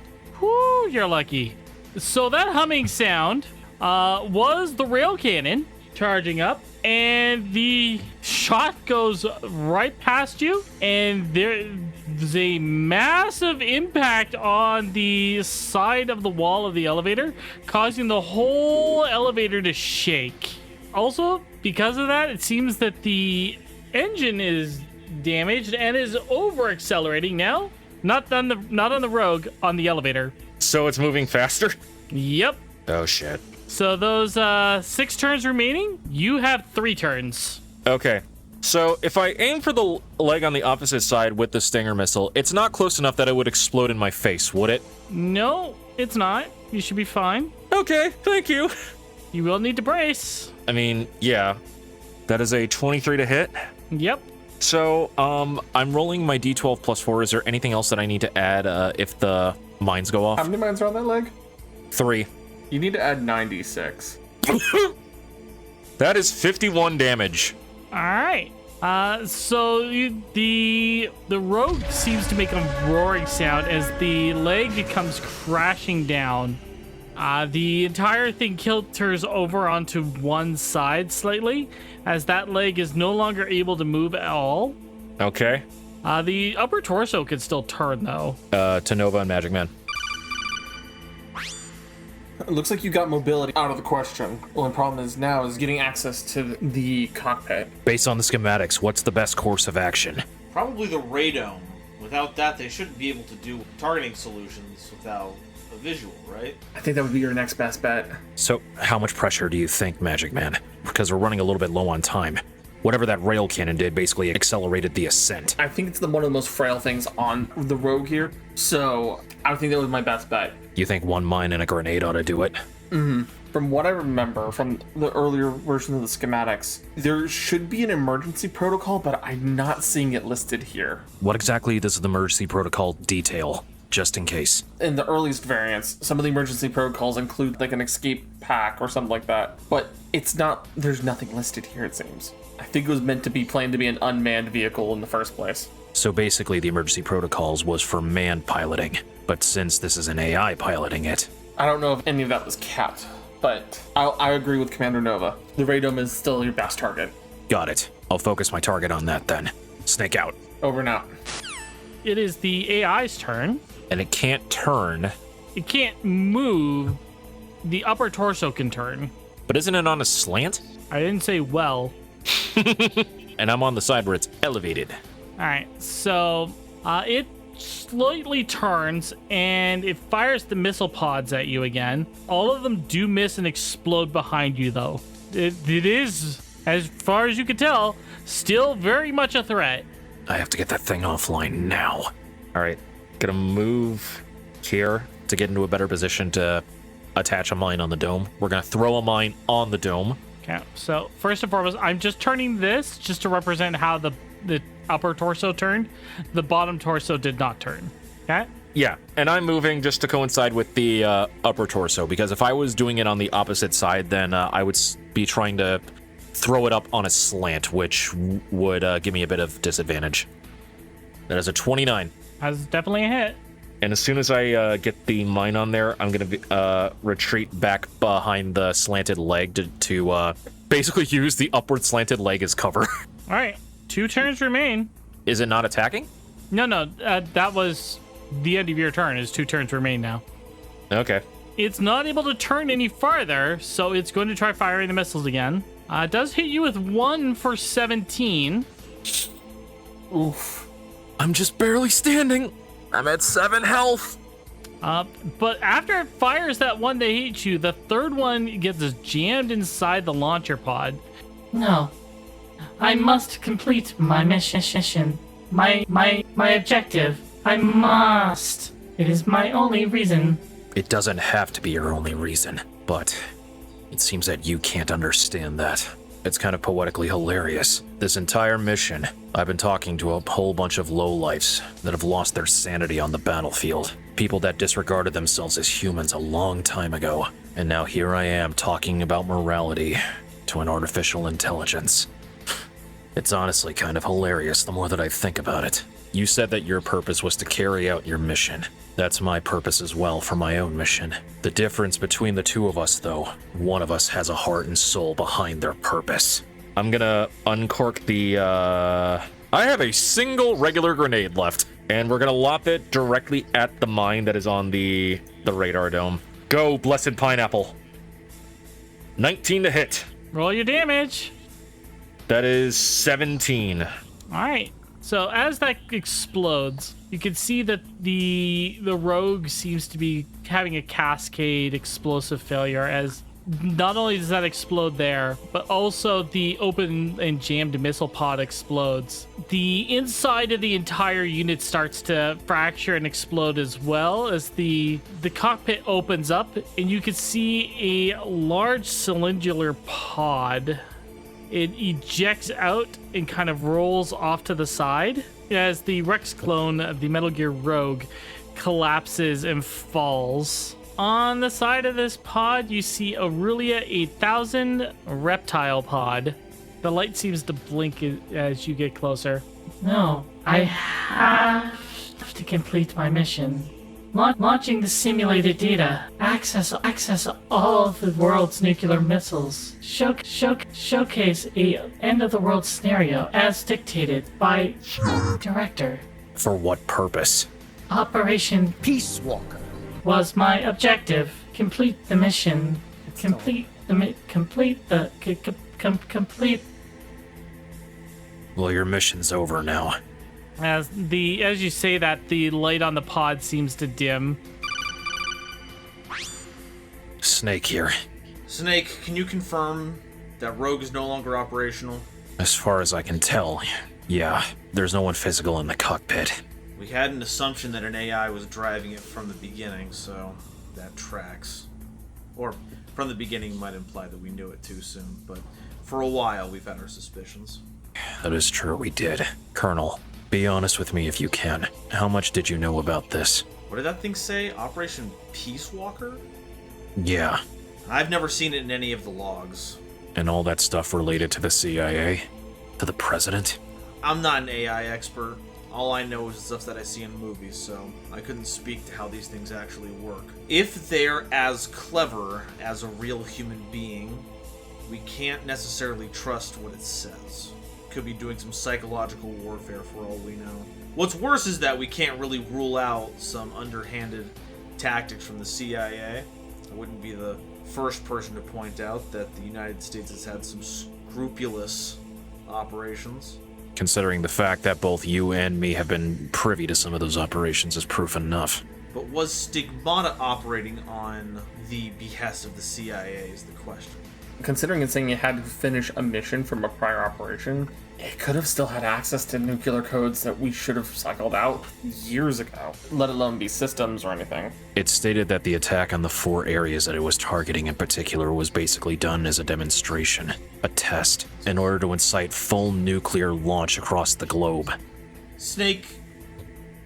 Whoo, you're lucky. So that humming sound was the rail cannon charging up, and the shot goes right past you, and there's a massive impact on the side of the wall of the elevator, causing the whole elevator to shake. Also, because of that, it seems that the engine is damaged and is over accelerating now. Not on the Rogue, on the elevator. So it's moving faster? Yep. Oh shit. So those 6 turns remaining, you have 3 turns. Okay. So if I aim for the leg on the opposite side with the Stinger missile, it's not close enough that it would explode in my face, would it? No, it's not. You should be fine. Okay, thank you. You will need to brace. I mean, yeah. That is a 23 to hit. Yep. So, I'm rolling my d12 plus 4. Is there anything else that I need to add if the mines go How off? many mines are on that leg? 3. You need to add 96. That is 51 damage. All right. The rogue seems to make a roaring sound as the leg comes crashing down. The entire thing kilters over onto one side slightly, as that leg is no longer able to move at all. Okay. The upper torso can still turn though. To Nova and Magic Man. It looks like you got mobility out of the question. The only problem is now is getting access to the cockpit. Based on the schematics, what's the best course of action? Probably the radome. Without that, they shouldn't be able to do targeting solutions without a visual, right? I think that would be your next best bet. So, how much pressure do you think, Magic Man? Because we're running a little bit low on time. Whatever that rail cannon did basically accelerated the ascent. I think it's one of the most frail things on the rogue here, so I think that was my best bet. You think one mine and a grenade ought to do it? From what I remember from the earlier version of the schematics, there should be an emergency protocol, but I'm not seeing it listed here. What exactly does the emergency protocol detail, just in case? In the earliest variants, some of the emergency protocols include like an escape pack or something like that, but it's not, there's nothing listed here, it seems. I think it was meant to be planned to be an unmanned vehicle in the first place. So basically the emergency protocols was for manned piloting, but since this is an AI piloting it... I don't know if any of that was capped, but I agree with Commander Nova. The radome is still your best target. Got it. I'll focus my target on that then. Snake out. Over and out. It is the AI's turn. And it can't turn, It can't move. The upper torso can turn. but isn't it on a slant? I didn't say well. And I'm on the side where it's elevated. All right, so it slightly turns and it fires the missile pods at you again. All of them do miss and explode behind you, though. It is, as far as you can tell, still very much a threat. I have to get that thing offline now. All right, gonna move here to get into a better position to attach a mine on the dome. We're gonna throw a mine on the dome. Okay, so first and foremost, I'm just turning this just to represent how the upper torso turned. The bottom torso did not turn. Okay? Yeah, and I'm moving just to coincide with the upper torso, because if I was doing it on the opposite side, then I would be trying to throw it up on a slant, which would give me a bit of disadvantage. That is a 29. That's definitely a hit. And as soon as I get the mine on there, I'm going to retreat back behind the slanted leg to basically use the upward slanted leg as cover. All right, 2 turns remain. Is it not attacking? No, that was the end of your turn. Is 2 turns remain now. Okay. It's not able to turn any farther, so it's going to try firing the missiles again. It does hit you with 1 for 17. Oof. I'm just barely standing. I'm at 7 health. But after it fires that one that hit you, the third one gets jammed inside the launcher pod. No. I must complete my mission. My objective. I must. It is my only reason. It doesn't have to be your only reason, but it seems that you can't understand that. It's kind of poetically hilarious. This entire mission, I've been talking to a whole bunch of lowlifes that have lost their sanity on the battlefield. People that disregarded themselves as humans a long time ago. And now here I am talking about morality to an artificial intelligence. It's honestly kind of hilarious the more that I think about it. You said that your purpose was to carry out your mission. That's my purpose as well for my own mission. The difference between the two of us, though, one of us has a heart and soul behind their purpose. I'm gonna uncork the, I have a single regular grenade left, and we're gonna lop it directly at the mine that is on the radar dome. Go, blessed pineapple. 19 to hit. Roll your damage. That is 17. All right. So as that explodes, you can see that the rogue seems to be having a cascade explosive failure as not only does that explode there, but also the open and jammed missile pod explodes. The inside of the entire unit starts to fracture and explode as well as the cockpit opens up, and you can see a large cylindrical pod. It ejects out and kind of rolls off to the side as the Rex clone, the Metal Gear Rogue, collapses and falls. On the side of this pod, you see Aurelia 8000 reptile pod. The light seems to blink as you get closer. No, I have to complete my mission. Launching the simulated data, access all of the world's nuclear missiles, showcase a end of the world scenario as dictated by director. For what purpose? Operation Peace Walker. was my objective. Complete the mission. Complete. Well, your mission's over now. As you say that, the light on the pod seems to dim. Snake here. Snake, can you confirm that Rogue is no longer operational? As far as I can tell, yeah, there's no one physical in the cockpit. We had an assumption that an AI was driving it from the beginning, so that tracks. Or, from the beginning might imply that we knew it too soon, but for a while we've had our suspicions. That is true, we did. Colonel, be honest with me if you can. How much did you know about this? What did that thing say? Operation Peace Walker? Yeah, I've never seen it in any of the logs. and all that stuff related to the CIA? To the president? I'm not an AI expert. All I know is the stuff that I see in movies, so I couldn't speak to how these things actually work. If they're as clever as a real human being, we can't necessarily trust what it says. Could be doing some psychological warfare for all we know. What's worse is that we can't really rule out some underhanded tactics from the CIA. I wouldn't be the first person to point out that the United States has had some scrupulous operations. Considering the fact that both you and me have been privy to some of those operations is proof enough. But was Stigmata operating on the behest of the CIA is the question. Considering it's saying it had to finish a mission from a prior operation, it could have still had access to nuclear codes that we should have cycled out years ago, let alone be systems or anything. It stated that the attack on the 4 areas that it was targeting in particular was basically done as a demonstration, a test, in order to incite full nuclear launch across the globe. Snake,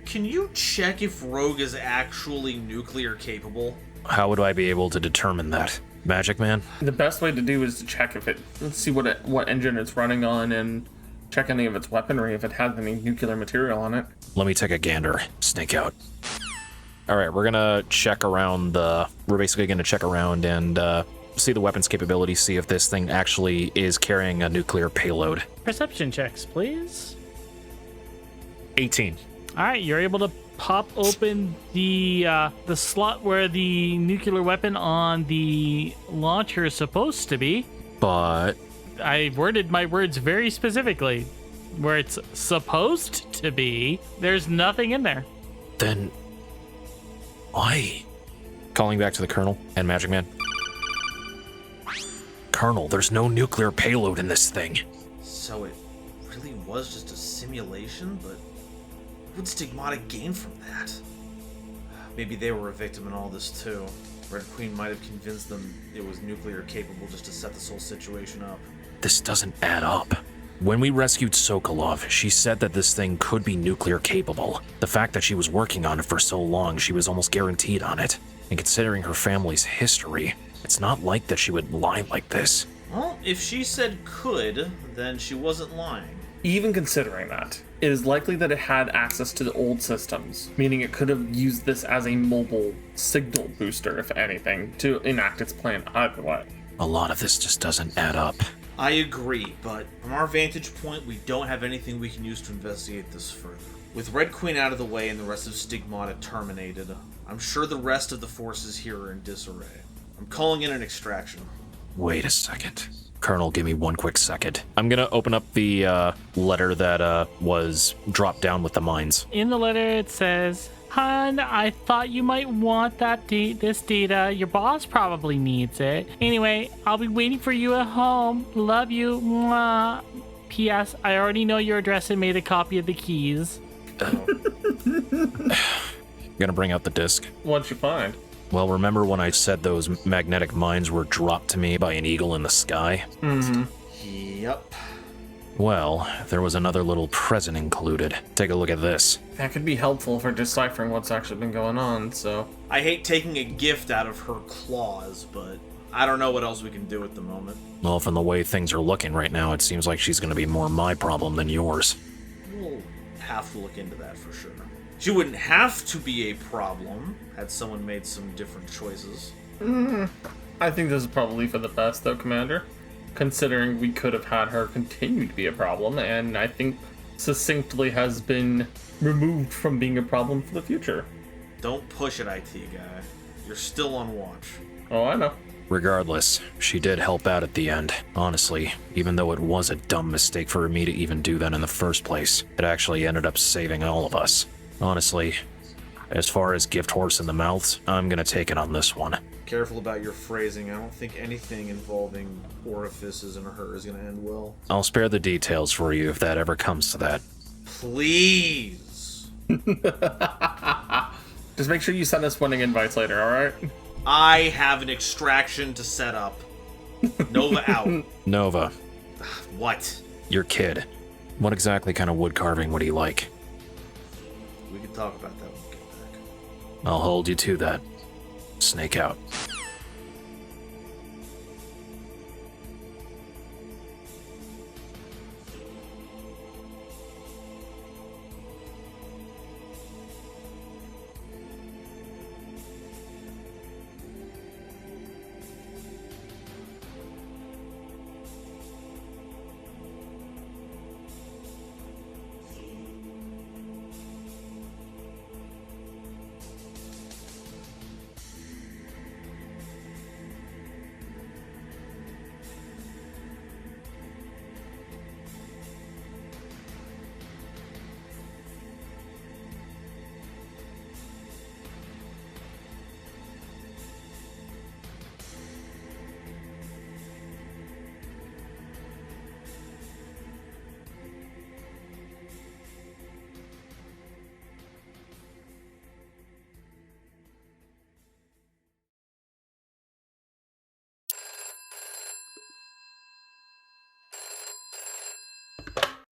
can you check if Rogue is actually nuclear capable? How would I be able to determine that? Magic Man? The best way to do is to check if let's see what engine it's running on and check any of its weaponry if it has any nuclear material on it. Let me take a gander. Snake out. Alright, we're gonna check around we're basically gonna check around and see the weapons capability, see if this thing actually is carrying a nuclear payload. Perception checks, please. 18. All right, you're able to pop open the slot where the nuclear weapon on the launcher is supposed to be. But I worded my words very specifically. Where it's supposed to be, there's nothing in there. then... why? Calling back to the Colonel and Magic Man. Colonel, there's no nuclear payload in this thing. So it really was just a simulation, but what would Stigmata gain from that? Maybe they were a victim in all this too. Red Queen might have convinced them it was nuclear capable just to set this whole situation up. This doesn't add up. When we rescued Sokolov, she said that this thing could be nuclear capable. The fact that she was working on it for so long, she was almost guaranteed on it. And considering her family's history, it's not like that she would lie like this. Well, if she said could, then she wasn't lying. Even considering that, it is likely that it had access to the old systems, meaning it could have used this as a mobile signal booster, if anything, to enact its plan either way. A lot of this just doesn't add up. I agree, but from our vantage point, we don't have anything we can use to investigate this further. With Red Queen out of the way and the rest of Stigmata terminated, I'm sure the rest of the forces here are in disarray. I'm calling in an extraction. Wait a second. Colonel, give me one quick second. I'm gonna open up the letter that was dropped down with the mines. In the letter, it says, Hun, I thought you might want this data. Your boss probably needs it. Anyway, I'll be waiting for you at home. Love you. Mwah. P.S. I already know your address and made a copy of the keys. Gonna bring out the disc. What'd you find? Well, remember when I said those magnetic mines were dropped to me by an eagle in the sky? Yep. Well, there was another little present included. Take a look at this. That could be helpful for deciphering what's actually been going on, so... I hate taking a gift out of her claws, but I don't know what else we can do at the moment. Well, from the way things are looking right now, it seems like she's gonna be more my problem than yours. We'll have to look into that for sure. She wouldn't have to be a problem had someone made some different choices. I think this is probably for the best, though, Commander. Considering we could have had her continue to be a problem, and I think succinctly has been removed from being a problem for the future. Don't push it, IT guy. You're still on watch. Oh, I know. Regardless, she did help out at the end. Honestly, even though it was a dumb mistake for me to even do that in the first place, it actually ended up saving all of us. Honestly, as far as gift horse in the mouths, I'm gonna take it on this one. Careful about your phrasing. I don't think anything involving orifices in her is going to end well. I'll spare the details for you if that ever comes to that. Please. Just make sure you send us winning invites later, alright? I have an extraction to set up. Nova out. Nova, What? your kid. What exactly kind of wood carving would he like? We can talk about that when we get back. I'll hold you to that. Snake out.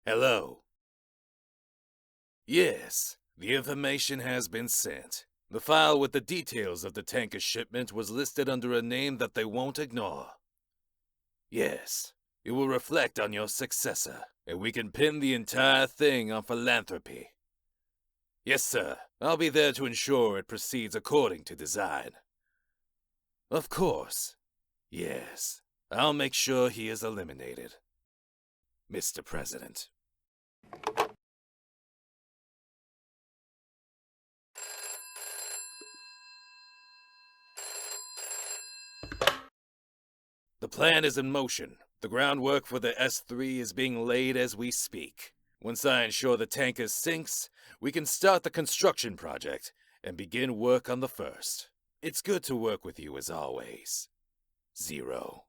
Hello. Yes, the information has been sent. The file with the details of the tanker shipment was listed under a name that they won't ignore. Yes, it will reflect on your successor, and we can pin the entire thing on philanthropy. Yes, sir. I'll be there to ensure it proceeds according to design. Of course. Yes, I'll make sure he is eliminated. Mr. President. The plan is in motion. The groundwork for the S3 is being laid as we speak. Once I ensure the tanker sinks, we can start the construction project and begin work on the first. It's good to work with you as always. Zero.